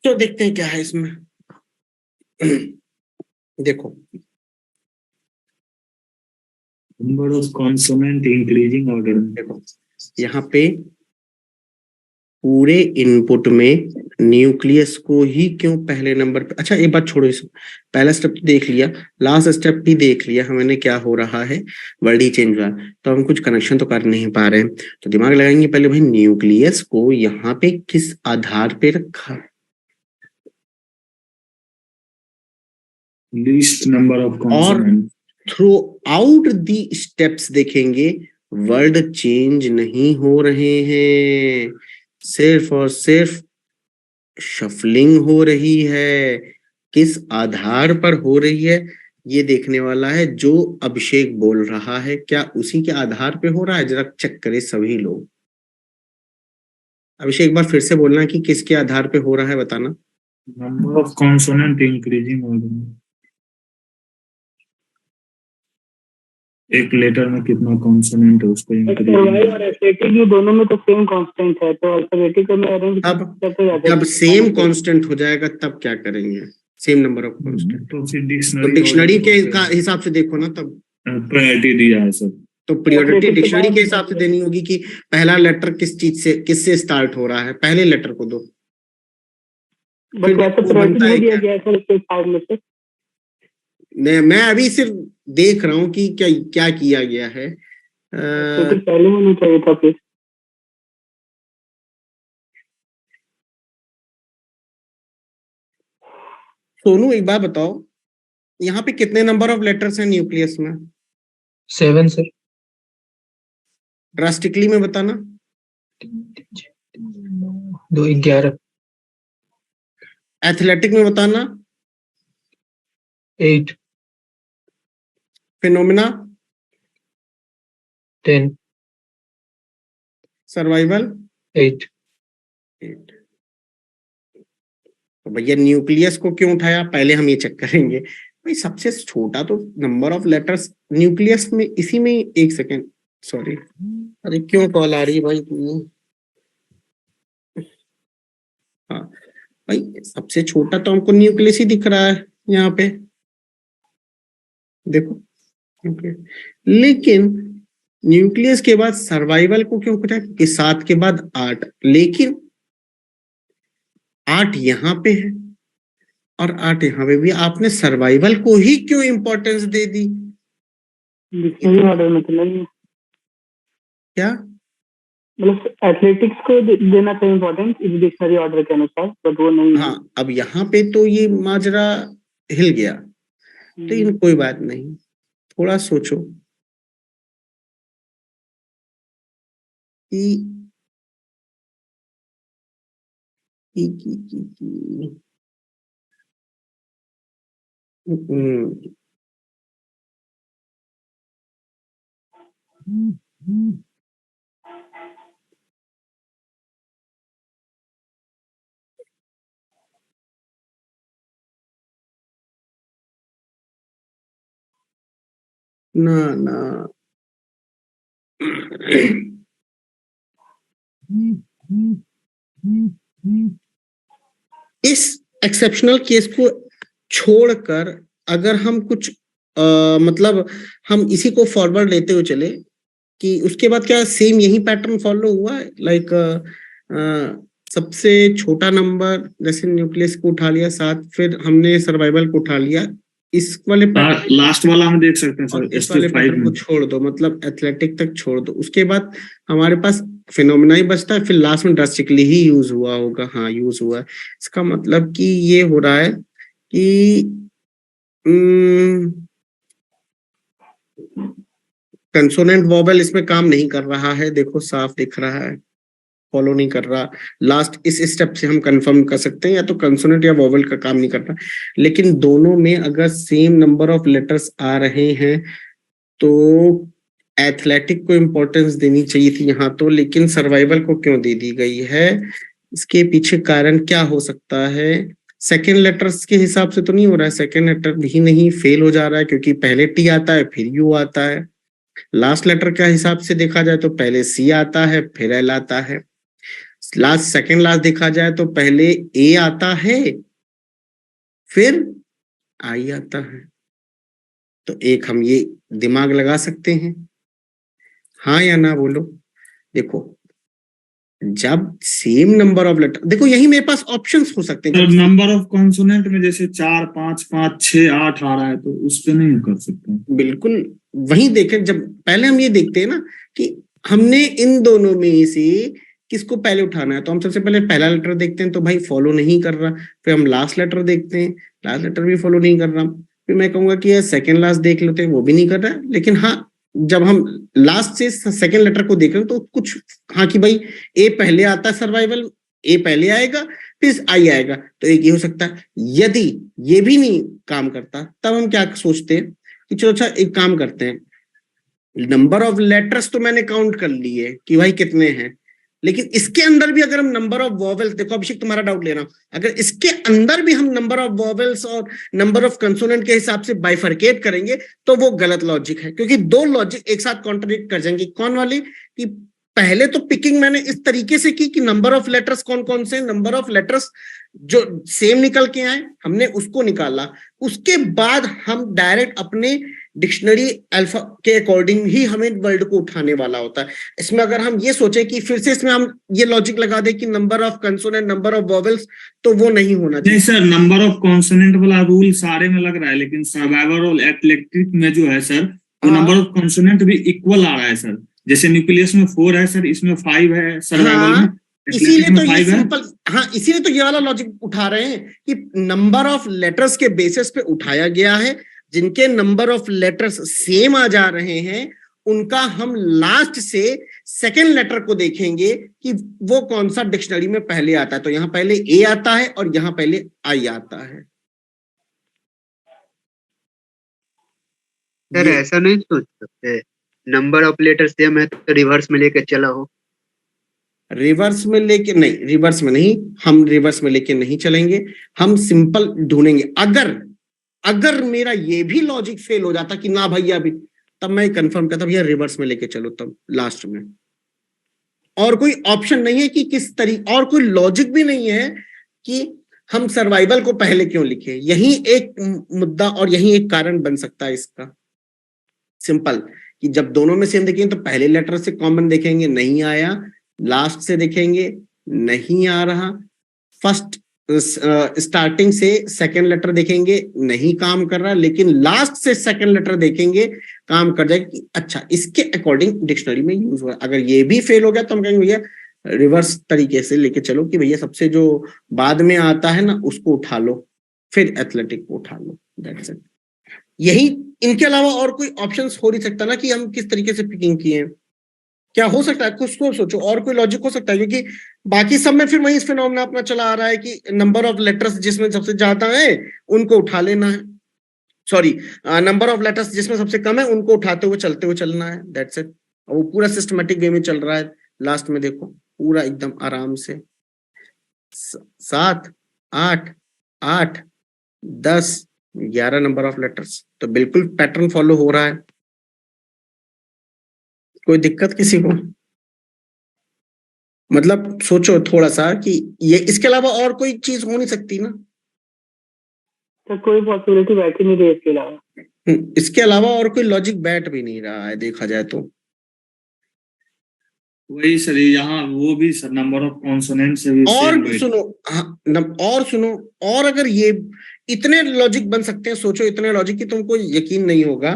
Speaker 1: तो देखते हैं क्या है इसमें। देखो
Speaker 8: number of consonant increasing order में।
Speaker 1: देखो यहाँ पे पूरे इनपुट में न्यूक्लियस को ही क्यों पहले नंबर पे, अच्छा एक बात छोड़ो, इस पहला स्टेप देख लिया, लास्ट स्टेप भी देख लिया हमने क्या हो रहा है, वर्ड ही चेंज हुआ, तो हम कुछ कनेक्शन तो कर नहीं पा रहे हैं, तो दिमाग लगाएंगे पहले भाई न्यूक्लियस को यहाँ पे किस आधार पे रखा,
Speaker 8: least number of consonant.
Speaker 1: Through out the steps देखेंगे वर्ड चेंज नहीं हो रहे हैं, सिर्फ और सिर्फ शफलिंग हो रही है। किस आधार पर हो रही है ये देखने वाला है, जो अभिषेक बोल रहा है क्या उसी के आधार पे हो रहा है, जरा चेक करें सभी लोग। अभिषेक एक बार फिर से बोलना कि किसके आधार पे हो रहा है, बताना।
Speaker 8: Number of consonant increasing order में, एक लेटर में कितना कॉन्सोनेंट है उसको
Speaker 2: सर्वाइव और एथलेटिक ये दोनों में तो सेम कांस्टेंट है, तो अल्फाबेटिक में अरेंज
Speaker 1: अब
Speaker 2: करते जाते हैं।
Speaker 1: जब सेम कांस्टेंट हो जाएगा तब क्या करेंगे, सेम नंबर ऑफ कांस्टेंट,
Speaker 8: तो फिर
Speaker 1: तो डिक्शनरी के हिसाब से देखो ना, तब
Speaker 8: प्रायोरिटी दिया है सर।
Speaker 1: तो प्रायोरिटी डिक्शनरी के हिसाब से देनी होगी कि पहला लेटर किस चीज से किससे स्टार्ट हो रहा है, पहले लेटर को दो।
Speaker 2: बट वैसे प्रायोरिटी नहीं दिया गया है सर इसके फाइव में से।
Speaker 1: मैं अभी सिर्फ देख रहा हूँ कि क्या क्या किया गया है।
Speaker 2: तो पहले होना चाहिए था फिर।
Speaker 1: सोनू एक बात बताओ, यहाँ पे कितने नंबर ऑफ लेटर्स हैं न्यूक्लियस में?
Speaker 3: 7 सर।
Speaker 1: ड्रास्टिकली में बताना।
Speaker 3: 2 11।
Speaker 1: एथलेटिक में बताना।
Speaker 3: 8।
Speaker 1: फिनोमिना।
Speaker 3: 10।
Speaker 1: सर्वाइवल।
Speaker 3: 8।
Speaker 1: तो भैया न्यूक्लियस को क्यों उठाया, पहले हम ये चेक करेंगे भाई, सबसे छोटा तो नंबर ऑफ लेटर्स न्यूक्लियस में इसी में। एक सेकेंड, सॉरी, अरे क्यों कॉल आ रही है भाई तुम्हें? हाँ भाई, सबसे छोटा तो हमको न्यूक्लियस ही दिख रहा है यहाँ पे, देखो लेकिन न्यूक्लियस के बाद सर्वाइवल को क्यों उठाया, क्योंकि 7 के बाद 8, लेकिन 8 यहाँ पे है और 8 यहाँ पे भी, आपने सर्वाइवल को ही क्यों इंपॉर्टेंस दे दी?
Speaker 2: डिक्शनरी ऑर्डर में तो नहीं है
Speaker 1: क्या
Speaker 2: मतलब एथलेटिक्स को देना चाहिए इंपॉर्टेंस इस डिक्शनरी ऑर्डर के अनुसार, बट वो नहीं है।
Speaker 1: हाँ, अब यहाँ पे तो ये माजरा हिल गया, लेकिन कोई बात नहीं, थोड़ा सोचो कि ना ना इस एक्सेप्शनल केस को छोड़कर अगर हम कुछ मतलब हम इसी को फॉरवर्ड लेते हुए चले कि उसके बाद क्या सेम यही पैटर्न फॉलो हुआ है, लाइक सबसे छोटा नंबर जैसे न्यूक्लियस को उठा लिया 7, फिर हमने सर्वाइवल को उठा लिया, इस वाले
Speaker 8: लास्ट वाला हम देख सकते हैं सर,
Speaker 1: इस वाले पैटर्न को छोड़ दो, मतलब एथलेटिक तक छोड़ दो, उसके बाद हमारे पास फिनोमिना ही बचता है, फिर लास्ट में ड्रास्टिकली ही यूज हुआ होगा। हाँ यूज हुआ है, इसका मतलब कि ये हो रहा है कि कंसोनेंट वोवेल इसमें काम नहीं कर रहा है, देखो साफ दिख रहा है, फॉलो नहीं कर रहा। लास्ट इस स्टेप से हम कंफर्म कर सकते हैं या तो कंसोनेंट या वोवेल का काम नहीं कर रहा, लेकिन दोनों में अगर सेम नंबर ऑफ लेटर्स आ रहे हैं तो एथलेटिक को इंपॉर्टेंस देनी चाहिए थी यहाँ तो, लेकिन सर्वाइवल को क्यों दे दी गई है, इसके पीछे कारण क्या हो सकता है? सेकेंड लेटर्स के हिसाब से तो नहीं हो रहा है, सेकेंड लेटर भी नहीं, फेल हो जा रहा है क्योंकि पहले टी आता है फिर यू आता है। लास्ट लेटर के हिसाब से देखा जाए तो पहले सी आता है फिर एल आता है। सेकेंड लास्ट देखा जाए तो पहले ए आता है फिर आई आता है। तो एक हम ये दिमाग लगा सकते हैं, हाँ या ना बोलो। देखो जब सेम नंबर ऑफ लेटर, देखो यही मेरे पास ऑप्शंस हो सकते हैं।
Speaker 8: नंबर ऑफ कॉन्सोनेंट में जैसे 4, 5, 5, 6, 8 आ रहा है तो उस पे नहीं कर सकते।
Speaker 1: बिल्कुल वही देखें, जब पहले हम ये देखते हैं ना कि हमने इन दोनों में से किसको पहले उठाना है, तो हम सबसे पहले पहला लेटर देखते हैं, तो भाई फॉलो नहीं कर रहा। फिर हम लास्ट लेटर देखते हैं, लास्ट लेटर भी फॉलो नहीं कर रहा। फिर मैं कहूंगा कि यार सेकेंड लास्ट देख लेते हैं, वो भी नहीं कर रहा। लेकिन हाँ, जब हम लास्ट से सेकेंड लेटर को देख रहे हैं तो कुछ, हाँ कि भाई ए पहले आता है, सर्वाइवल ए पहले आएगा फिर आई आएगा। तो एक ये हो सकता है। यदि ये भी नहीं काम करता तब हम क्या सोचते हैं कि चलो अच्छा एक काम करते हैं, नंबर ऑफ लेटर्स तो मैंने काउंट कर लिए कि भाई कितने हैं, लेकिन इसके अंदर भी अगर हम नंबर ऑफ वॉवेल्स, देखो अभिषेक तुम्हारा डाउट ले रहा हूं, अगर इसके अंदर भी हम नंबर ऑफ वॉवेल्स और नंबर ऑफ कंसोनेंट के हिसाब से बाइफरकेट करेंगे तो वो गलत लॉजिक है, क्योंकि दो लॉजिक एक साथ कॉन्ट्रडिक्ट कर जाएंगे। कौन वाली? कि पहले तो पिकिंग मैंने इस तरीके से की कि नंबर ऑफ लेटर्स कौन कौन से, नंबर ऑफ लेटर्स जो सेम निकल के आए हमने उसको निकाला, उसके बाद हम डायरेक्ट अपने डिक्शनरी अल्फा के अकॉर्डिंग ही हमें वर्ड को उठाने वाला होता है। इसमें अगर हम ये सोचें कि फिर से इसमें हम ये लॉजिक लगा दे कि number of consonant, number of vowels, तो वो नहीं होना चाहिए।
Speaker 8: नहीं सर, नंबर ऑफ कॉन्सोनेंट वाला रूल सारे में लग रहा है, लेकिन सर्वाइवल और एथलेटिक में जो है सर, वो नंबर ऑफ कॉन्सोनेंट भी इक्वल आ रहा है सर। जैसे न्यूक्लियस में 4 है सर, इसमें 5 है सर्वाइवल में,
Speaker 1: इसीलिए तो ये सिंपल, हाँ इसीलिए तो ये वाला लॉजिक उठा रहे हैं कि नंबर ऑफ लेटर्स के बेसिस पे उठाया गया है। जिनके नंबर ऑफ लेटर्स सेम आ जा रहे हैं उनका हम लास्ट से सेकेंड लेटर को देखेंगे कि वो कौन सा डिक्शनरी में पहले आता है। तो यहां पहले ए आता है और यहां पहले आई आता है।
Speaker 9: सर ऐसा नहीं सोच सकते नंबर ऑफ लेटर सेम है तो रिवर्स में लेके चला हो?
Speaker 1: रिवर्स में लेके नहीं, रिवर्स में नहीं, हम रिवर्स में लेके नहीं चलेंगे। हम सिंपल ढूंढेंगे। अगर मेरा ये भी लॉजिक फेल हो जाता कि ना भैया अभी, तब मैं कंफर्म करता भैया रिवर्स में लेके चलो, तब लास्ट में। और कोई ऑप्शन नहीं है कि किस तरीके, और कोई लॉजिक भी नहीं है कि हम सर्वाइवल को पहले क्यों लिखे। यही एक मुद्दा और यही एक कारण बन सकता है इसका। सिंपल कि जब दोनों में सेम देखेंगे तो पहले लेटर से कॉमन देखेंगे, नहीं आया, लास्ट से देखेंगे, नहीं आ रहा, फर्स्ट स्टार्टिंग से सेकंड लेटर देखेंगे, नहीं काम कर रहा, लेकिन लास्ट से सेकंड लेटर देखेंगे, काम कर जाएगा कि अच्छा इसके अकॉर्डिंग डिक्शनरी में यूज हुआ। अगर ये भी फेल हो गया तो हम कहेंगे भैया रिवर्स तरीके से लेके चलो कि भैया सबसे जो बाद में आता है ना उसको उठा लो, फिर एथलेटिक को उठा लो। That's it. यही, इनके अलावा और कोई ऑप्शंस हो नहीं सकता ना कि हम किस तरीके से पिकिंग किए। क्या हो सकता है? कुछ तो सोचो, और कोई लॉजिक हो सकता है? क्योंकि बाकी सब में फिर वही इस फिनोमेना अपना चला आ रहा है कि नंबर ऑफ लेटर्स जिसमें सबसे ज्यादा है उनको उठा लेना है, सॉरी नंबर ऑफ लेटर्स जिसमें सबसे कम है उनको उठाते हुए चलते हुए चलना है। That's it. वो पूरा सिस्टमेटिक वे में चल रहा है। लास्ट में देखो पूरा एकदम आराम से 7, 8, 8, 10, 11 नंबर ऑफ लेटर्स, तो बिल्कुल पैटर्न फॉलो हो रहा है। कोई दिक्कत किसी को? मतलब सोचो थोड़ा सा कि ये इसके अलावा और कोई चीज हो नहीं सकती ना।
Speaker 2: तो कोई पॉसिबिलिटी बैठ ही नहीं रही इसके अलावा।
Speaker 1: इसके अलावा और कोई लॉजिक बैठ भी नहीं रहा है देखा जाए तो।
Speaker 8: वही सर, यहाँ वो भी सर नंबर ऑफ कॉन्सोनेंट से भी
Speaker 1: और सुनो, हाँ और सुनो, और अगर ये इतने लॉजिक बन सकते हैं, सोचो इतने लॉजिक की तुमको यकीन नहीं होगा।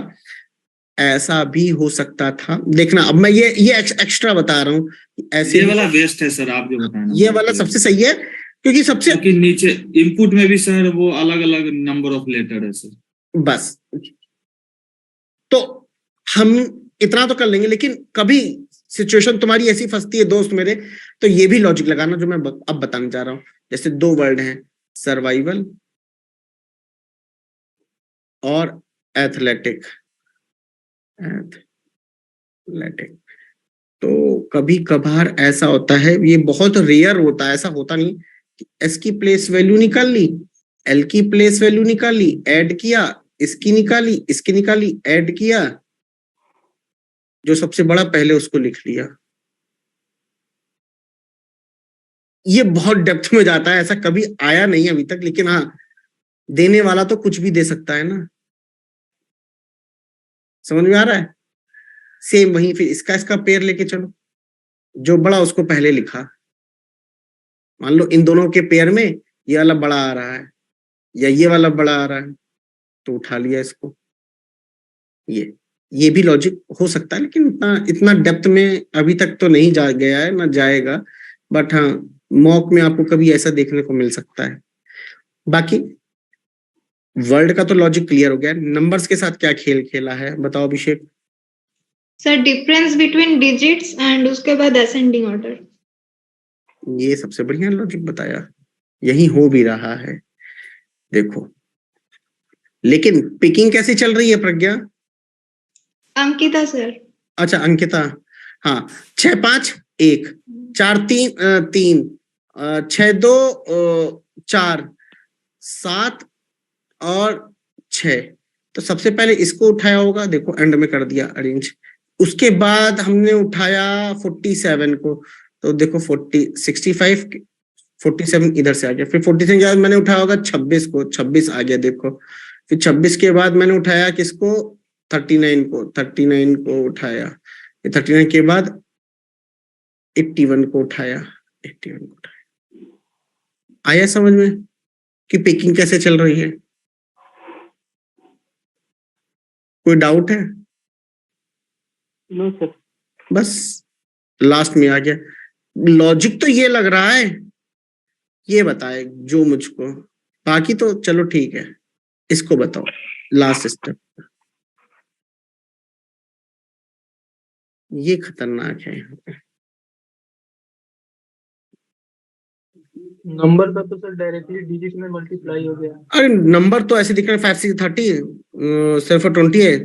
Speaker 1: ऐसा भी हो सकता था, देखना अब मैं ये एक्स्ट्रा बता रहा हूँ। ऐसे
Speaker 8: ये वाला बेस्ट है सर, आप जो बताना,
Speaker 1: ये वाला सबसे सही है क्योंकि सबसे
Speaker 8: नीचे इनपुट में भी सर वो अलग अलग नंबर ऑफ लेटर है सर। बस
Speaker 1: तो हम इतना तो कर लेंगे, लेकिन कभी सिचुएशन तुम्हारी ऐसी फंसती है दोस्त मेरे, तो ये भी लॉजिक लगाना जो मैं अब बताने जा रहा हूं। जैसे 2 वर्ड हैं, सर्वाइवल और एथलेटिक। तो कभी कभार ऐसा होता है, ये बहुत रेयर होता है, ऐसा होता नहीं कि एस की प्लेस वैल्यू निकाल ली, एल की प्लेस वैल्यू निकाली, ऐड किया, इसकी निकाली, इसकी निकाली, ऐड किया, जो सबसे बड़ा पहले उसको लिख लिया। ये बहुत डेप्थ में जाता है, ऐसा कभी आया नहीं अभी तक, लेकिन हाँ देने वाला तो कुछ भी दे सकता है ना, समझ में आ रहा है? सेम वहीं फिर इसका पेयर लेके चलो, जो बड़ा उसको पहले लिखा। मान लो इन दोनों के पेयर में ये वाला बड़ा आ रहा है या ये वाला बड़ा आ रहा है, तो उठा लिया इसको। ये भी लॉजिक हो सकता है, लेकिन इतना डेप्थ में अभी तक तो नहीं जा गया है, ना जाएगा, बट हाँ मॉक में आपको कभी ऐसा देखने को मिल सकता है। बाकी वर्ड का तो लॉजिक क्लियर हो गया। नंबर्स के साथ क्या खेल खेला है बताओ Abhishek.
Speaker 4: Sir difference between digits and उसके बाद असेंडिंग ऑर्डर।
Speaker 1: ये सबसे बढ़िया लॉजिक बताया, यही हो भी रहा है देखो। लेकिन पिकिंग कैसे चल रही है प्रज्ञा?
Speaker 4: अंकिता सर।
Speaker 1: अच्छा अंकिता, हाँ 6 5 1 4 3 3 6 2 4 7 और 6। तो सबसे पहले इसको उठाया होगा, देखो एंड में कर दिया अरेंज। उसके बाद हमने उठाया 47 को, तो देखो 65 47 इधर से आ गया। फिर 47 के बाद मैंने उठाया होगा 26 को, 26 आ गया देखो। फिर 26 के बाद मैंने उठाया किसको? 39 को, 39 को उठाया। फिर 39 के बाद 81 को उठाया, 81 को उठाया। आया समझ में कि पिकिंग कैसे चल रही है? कोई डाउट है?
Speaker 2: No sir.
Speaker 1: बस लास्ट में आ गया। लॉजिक तो ये लग रहा है, ये बताए जो मुझको, बाकी तो चलो ठीक है। इसको बताओ लास्ट स्टेप, ये खतरनाक है।
Speaker 3: नंबर का तो सर डायरेक्टली डिजिट में मल्टीप्लाई हो गया।
Speaker 1: अरे नंबर तो ऐसे दिख रहे हैं 5 6 30 7 4 20 है,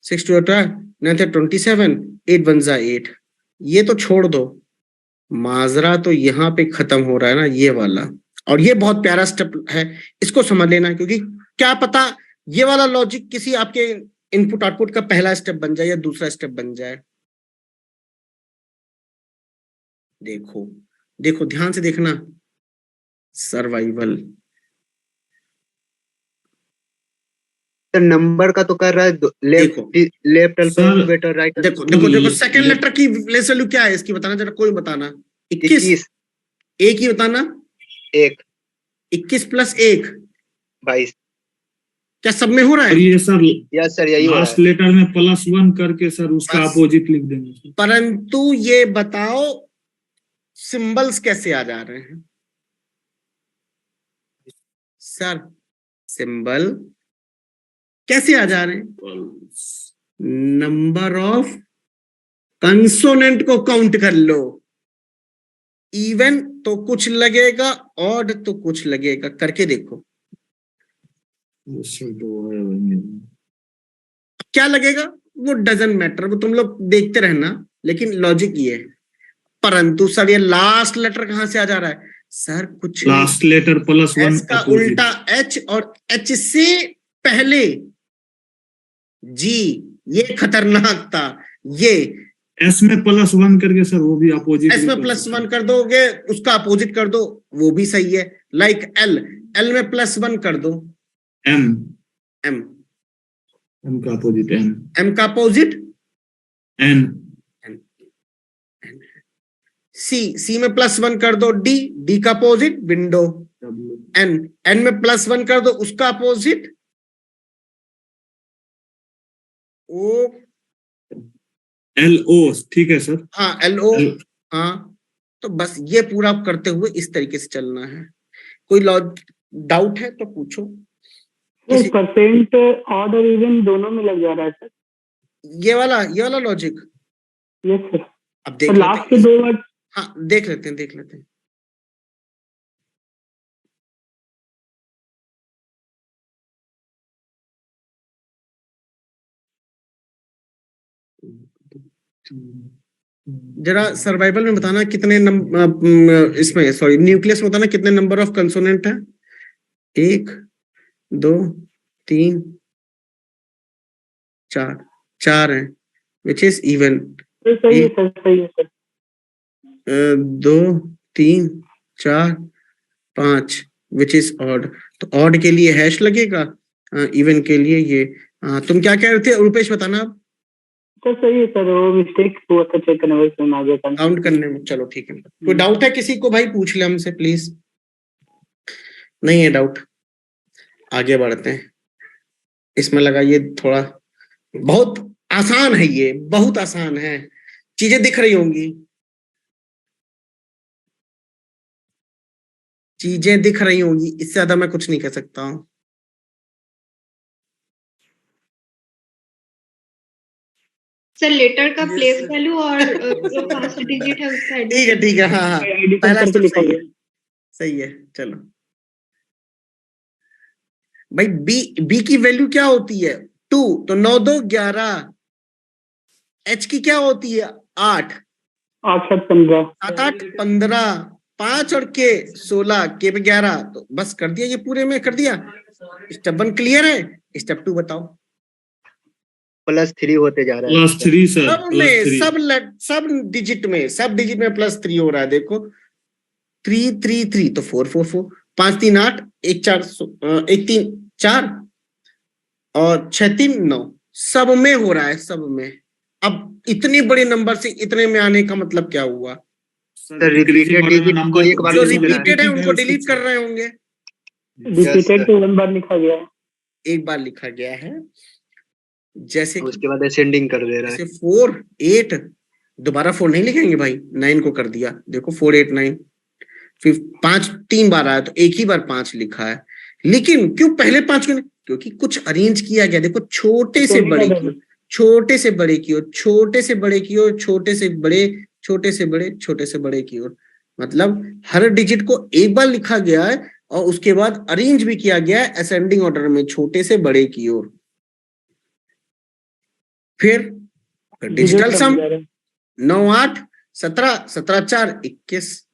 Speaker 1: 6 2 8 9 3 27 8 1 जा 8। ये तो छोड़ दो, माजरा तो यहाँ पे खत्म हो रहा है ना ये वाला। और ये बहुत प्यारा स्टेप है, इसको समझ लेना, क्योंकि क्या पता ये वाला लॉजिक किसी आपके इनपुट आउटपुट का पहला स्टेप बन जाए या दूसरा स्टेप बन जाए। देखो देखो ध्यान से देखना, सर्वाइवल।
Speaker 9: नंबर का तो कर रहा है लेफ्ट अल्फाबेट और राइट।
Speaker 1: देखो देखो देखो सेकंड लेटर की प्लेस वैल्यू क्या है इसकी, बताना जरा, कोई बताना। 21। एक ही बताना।
Speaker 9: 1
Speaker 1: 21 प्लस 1
Speaker 9: 22।
Speaker 1: क्या सब में हो रहा है?
Speaker 8: ये सर
Speaker 9: यस सर यही हो रहा है।
Speaker 8: लास्ट लेटर में +1 करके सर उसका अपोजिट लिख देंगे।
Speaker 1: परंतु ये बताओ सिंबल्स कैसे आ जा रहे हैं सर? सिंबल कैसे आ जा रहे हैं? नंबर ऑफ कंसोनेंट को काउंट कर लो। इवन तो कुछ लगेगा, ऑड तो कुछ लगेगा, करके देखो क्या लगेगा। वो डजंट मैटर, वो तुम लोग देखते रहना, लेकिन लॉजिक ये है। परंतु सर ये लास्ट लेटर कहां से आ जा रहा है सर? कुछ
Speaker 8: लास्ट लेटर +1
Speaker 1: एस का उल्टा एच और एच से पहले जी, ये खतरनाक था। ये
Speaker 8: एस में +1 करके सर वो भी अपोजिट,
Speaker 1: एस में +1 कर दोगे, उसका अपोजिट कर दो, वो भी सही है। लाइक एल, एल में +1 कर दो,
Speaker 8: एम,
Speaker 1: एम,
Speaker 8: एम का अपोजिट एम,
Speaker 1: एम का अपोजिट
Speaker 8: एन,
Speaker 1: सी, सी में +1 कर दो, डी, डी का अपोजिट विंडो, एन, एन में +1 कर दो, उसका अपोजिट ओ,
Speaker 8: एल ओ। ठीक है सर,
Speaker 1: हाँ एल ओ। हाँ तो बस ये पूरा करते हुए इस तरीके से चलना है। कोई डाउट है तो पूछो।
Speaker 2: परसेंट ऑड और इवन दोनों में लग जा रहा है सर
Speaker 1: ये वाला लॉजिक।
Speaker 2: Yes sir.
Speaker 1: अब देख
Speaker 2: लास्ट के 2 वर्ड।
Speaker 1: हाँ देख लेते हैं। जरा सर्वाइवल में बताना कितने इसमें सॉरी न्यूक्लियस में बताना कितने नंबर ऑफ कंसोनेंट है? 1 2 3 4 है, विच इज इवन।
Speaker 2: सही है सर।
Speaker 1: 2 3 4 5 which is odd. तो ऑड के लिए हैश लगेगा, इवन के लिए ये। तुम क्या कह रहे थे रुपेश, बताना आप।
Speaker 2: तो सही है सर, वो मिस्टेक हुआ था चेक करने में आ गया था
Speaker 1: काउंट करने में। चलो ठीक है, कोई डाउट है किसी को भाई, पूछ ले हमसे प्लीज। नहीं है डाउट, आगे बढ़ते हैं। इसमें लगाइए थोड़ा, बहुत आसान है ये, बहुत आसान है, चीजें दिख रही होंगी, चीजें दिख रही होंगी, इससे ज्यादा मैं कुछ नहीं कह सकता हूं।
Speaker 4: सर लेटर का प्लेस वैल्यू और जो फर्स्ट डिजिट है उसका
Speaker 1: ठीक है ठीक है, हाँ हाँ, पहला स्टेप सही है, सही है। चलो भाई, बी की वैल्यू क्या होती है 2, तो 9 2 11। एच की क्या होती है 8
Speaker 2: 8 7 15
Speaker 1: 7 8 15, 5 और के 16, के पे 11। तो बस कर दिया, ये पूरे में कर दिया। स्टेप 1 क्लियर है, स्टेप 2 बताओ।
Speaker 9: +3 होते जा रहा है।
Speaker 8: +3 सर,
Speaker 1: सब में सब डिजिट में +3 हो रहा है। देखो 3 3 3 तो 4 4 4, 5 3 8, 1 4 1 3 4 और 6 3 9, सब में हो रहा है, सब में। अब इतने बड़े नंबर से इतने में आने का मतलब क्या हुआ?
Speaker 9: सर रिपीटेड डिजिट को एक बार
Speaker 1: जो
Speaker 9: में मिला है।
Speaker 1: रिपीटेड है उनको डिलीट कर रहे होंगे।
Speaker 2: रिपीटेड तो 1 बार लिखा गया है,
Speaker 1: एक बार लिखा गया है, जैसे
Speaker 9: उसके बाद असेंडिंग कर दे रहा है।
Speaker 1: जैसे 4 8, दोबारा 4 नहीं लिखेंगे भाई, 9 को कर दिया। देखो 4 8 9, फिर 5 3 बार आया तो एक ही बार 5 लिखा है। लेकिन क्यों पहले 5 क्यों नहीं? क्योंकि कुछ अरेंज किया गया। देखो छोटे से बड़े की ओर, छोटे से बड़े की ओर, छोटे से बड़े की ओर, छोटे से बड़े, छोटे से बड़े, छोटे से बड़े की ओर। मतलब हर डिजिट को एक बार लिखा गया है और उसके बाद अरेंज भी किया गया है असेंडिंग ऑर्डर में, छोटे से बड़े की ओर। फिर digital sum 9 8 17 17 4 21,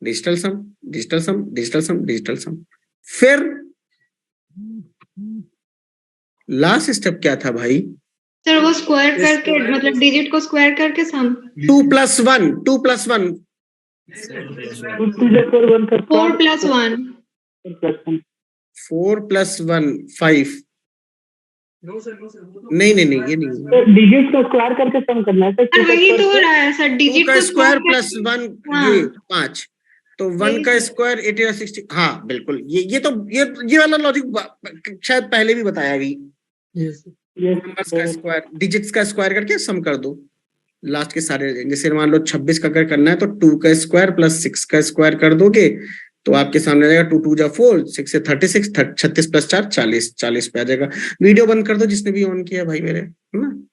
Speaker 1: digital sum digital sum digital sum digital sum. फिर लास्ट स्टेप क्या था भाई?
Speaker 4: सर वो स्क्वायर करके, मतलब डिजिट को स्क्वायर करके सम।
Speaker 1: 2 + 1 2 + 1
Speaker 4: 4 + 1
Speaker 1: 4 + 1 5। नहीं नहीं नहीं, ये नहीं,
Speaker 2: डिजिट को स्क्वायर करके सम करना है
Speaker 4: सर, वही तो हो रहा है सर,
Speaker 1: 2
Speaker 4: डिजिट
Speaker 1: का
Speaker 4: को
Speaker 1: स्क्वायर
Speaker 4: स्क्वायर
Speaker 1: + 1
Speaker 4: हाँ।
Speaker 1: ये 5, तो 1 का स्क्वायर 80 या 60। हाँ बिल्कुल, ये तो ये वाला लॉजिक शायद पहले भी बताया गई। नंबर्स का स्क्वायर, डिजिट्स का स्क्वायर करके सम कर दो, लास्ट के सारे। जैसे मान लो 26 का अगर करना है तो 2 का स्क्वायर + 6 का स्क्वायर कर दोगे तो आपके सामने आ जाएगा 2 2 जा 4, 6 से 36, 36 + 4 40, 40 पे आ जाएगा। वीडियो बंद कर दो जिसने भी ऑन किया भाई मेरे, है ना,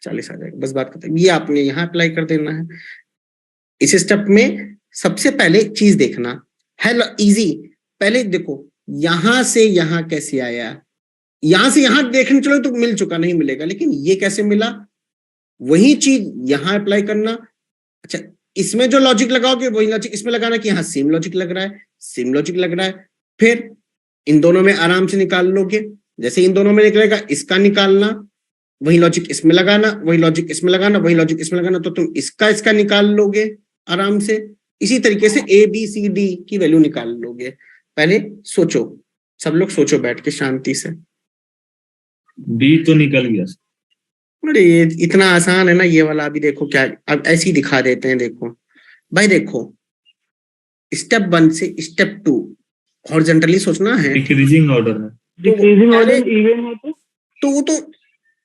Speaker 1: 40 आ जाएगा। बस बात खत्म। ये आपने यहाँ अप्लाई कर देना है। इस स्टेप में सबसे पहले चीज देखना है इजी। पहले देखो यहां से यहां कैसे आया, यहां से यहां देखने चलो तो मिल चुका, नहीं मिलेगा, लेकिन ये कैसे मिला, वही चीज यहां अप्लाई करना। अच्छा, इसमें जो लॉजिक लगाओगे वही लॉजिक इसमें लगाना कि हाँ सेम लॉजिक लग रहा है, सेम लॉजिक लग रहा है। फिर इन दोनों में आराम से निकाल लोगे। जैसे इन दोनों में निकलेगा इसका निकालना, वही लॉजिक इसमें लगाना, वही लॉजिक इसमें लगाना, वही लॉजिक इसमें लगाना, तो तुम इसका निकाल लोगे आराम से। इसी तरीके से ABCD की वैल्यू निकाल लोगे। पहले सोचो, सब लोग सोचो बैठ के शांति से।
Speaker 8: B तो निकल गया।
Speaker 1: अरे ये इतना आसान है ना ये वाला। अभी देखो क्या, अब ऐसे ही दिखा देते हैं। देखो भाई, देखो स्टेप 1 से स्टेप 2 हॉरिजॉन्टली सोचना है,
Speaker 8: डिक्रीजिंग ऑर्डर में।
Speaker 2: डिक्रीजिंग ऑर्डर इवन है
Speaker 1: तो वो तो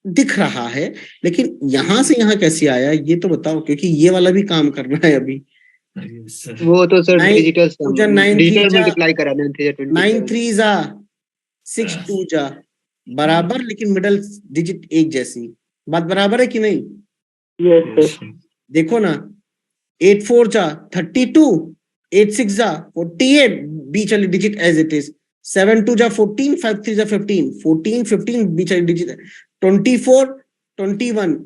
Speaker 1: दिख रहा है, लेकिन यहां से यहां कैसे आया ये तो बताओ, क्योंकि ये वाला भी काम करना है अभी।
Speaker 9: वो तो sir digital sum,
Speaker 1: 9
Speaker 9: digital
Speaker 1: 3
Speaker 9: multiply करा 9
Speaker 1: 3 जा 6 2 जा बराबर, लेकिन मिडल डिजिट एक जैसी। बात बराबर है कि नहीं?
Speaker 2: यस।
Speaker 1: देखो ना, 8 4 जा 32, 8 6 जा 48, बीच वाली डिजिट एज इट इज। 7 2 जा 14, 5 3 जा 15, 14 15 बीच वाली डिजिट, 24 21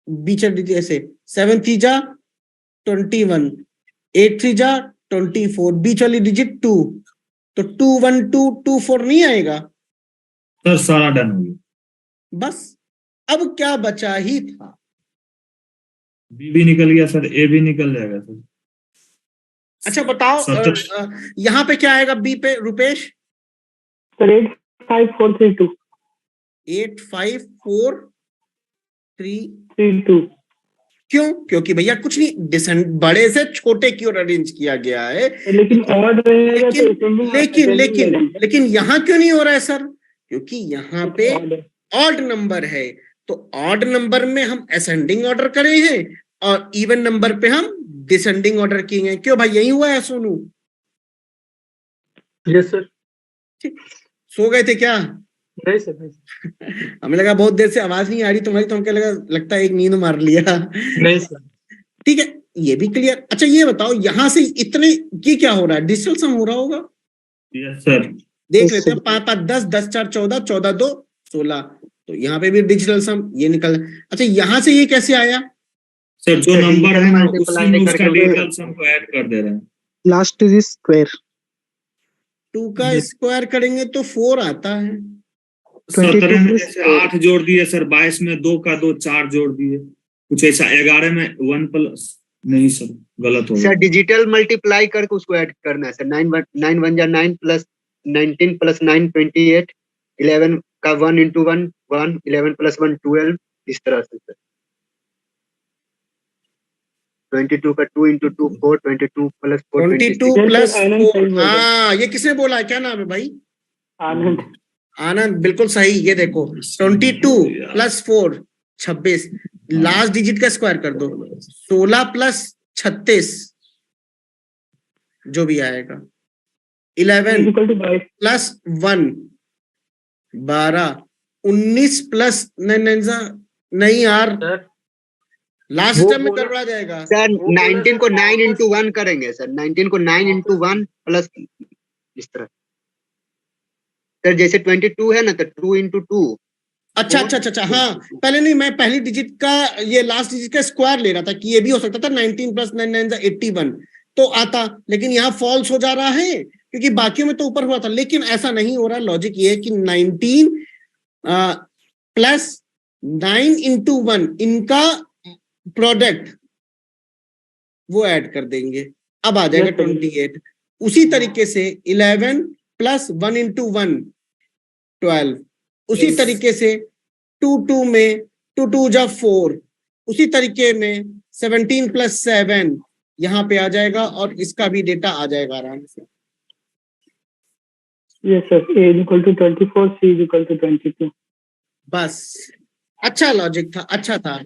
Speaker 1: बीच वाली डिजिट ऐसे, 7 3 जा 21, 8 3 जा 24 बीच वाली डिजिट 2, तो 2 1 2 2 4 नहीं आएगा
Speaker 8: सर, सारा डन हो गया।
Speaker 1: बस अब क्या बचा ही था?
Speaker 8: B भी निकल गया सर, A भी निकल जाएगा सर।
Speaker 1: अच्छा बताओ यहाँ पे क्या आएगा बी पे रुपेश?
Speaker 2: सर 85432
Speaker 1: 85432 क्यों? क्योंकि भैया कुछ नहीं, डिसेंड बड़े से छोटे की ओर अरेंज किया गया है,
Speaker 2: लेकिन ऑड रहेगा तो
Speaker 1: लेकिन यहाँ क्यों नहीं हो रहा है सर? क्योंकि यहाँ पे ऑड नंबर है, तो ऑड नंबर में हम असेंडिंग ऑर्डर करे हैं और इवन नंबर पे हम डिसेंडिंग ऑर्डर किए हैं। क्यों भाई, यही हुआ है सोनू?
Speaker 3: Yes sir.
Speaker 1: सो गए थे क्या?
Speaker 3: नहीं सर।
Speaker 1: हमें लगा बहुत देर से आवाज नहीं आ रही तुम्हारी, तो हमको लगता है एक नींद मार लिया।
Speaker 3: नहीं सर।
Speaker 1: ठीक है, ये भी क्लियर। अच्छा ये बताओ, यहाँ से इतने की क्या हो रहा है? डिजिटल सम हो रहा होगा।
Speaker 8: Yes sir.
Speaker 1: देख लेते हैं, 5 5 10 10 4 14 14 2 16, तो यहाँ पे भी डिजिटल सम ये निकल। अच्छा यहाँ से ये कैसे आया?
Speaker 8: सर जो नंबर है ना उसी में उसका डिजिटल सम को ऐड कर दे रहे हैं।
Speaker 10: Last is square.
Speaker 1: 2 का स्क्वायर करेंगे तो 4 आता है।
Speaker 8: 17 में जैसे 8 जोड़ दिए सर, 22 में 2 का 2 4 जोड़ दिए, कुछ ऐसा। 11 में 1 प्लस, नहीं सर गलत हो गया
Speaker 9: सर। डिजिटल मल्टीप्लाई करके उसको ऐड करना है सर। 9 1 जा 9 प्लस 19 प्लस 9 28, 11 का 1 इंटू 1 1, 11 प्लस 1 12, इस तरह से सर। 22 का 2 इंटू 2 4, 22 प्लस 4
Speaker 1: 22 प्लस 4। हाँ ये किसने बोला है? क्या नाम है भाई?
Speaker 2: आनंद।
Speaker 1: आनंद बिल्कुल सही। ये देखो 22 प्लस 4 26, लास्ट डिजिट का स्क्वायर कर दो। 16 प्लस 36 जो भी आएगा। 11 प्लस 1 12, 19 प्लस नहीं यार, लास्ट टर्म में गड़बड़ा जाएगा
Speaker 9: सर। 19 को 9 इंटू 1 करेंगे सर। 19 को 9 इंटू 1 प्लस इस तरह सर। जैसे 22 है ना तो 2 इंटू 2।
Speaker 1: अच्छा अच्छा अच्छा अच्छा, हाँ पहले नहीं, मैं पहली डिजिट का ये लास्ट डिजिट का स्क्वायर ले रहा था कि ये भी हो सकता था। 19 प्लस 9 9 81 तो आता, लेकिन यहाँ फॉल्स हो जा रहा है क्योंकि बाकियों में तो ऊपर हुआ था। लेकिन ऐसा नहीं हो रहा। लॉजिक ये है कि 19 प्लस 9 इंटू 1 इनका प्रोडक्ट वो ऐड कर देंगे, अब आ जाएगा 28। उसी तरीके से 11 प्लस 1 इंटू 1 12, उसी तरीके से 2 2 में 2 2 जा 4, उसी तरीके में 17 प्लस 7 यहाँ पे आ जाएगा और इसका भी डेटा आ जाएगा आराम से।
Speaker 2: Yes sir. A equal to 24, C equal to 22।
Speaker 1: बस अच्छा लॉजिक था, अच्छा था।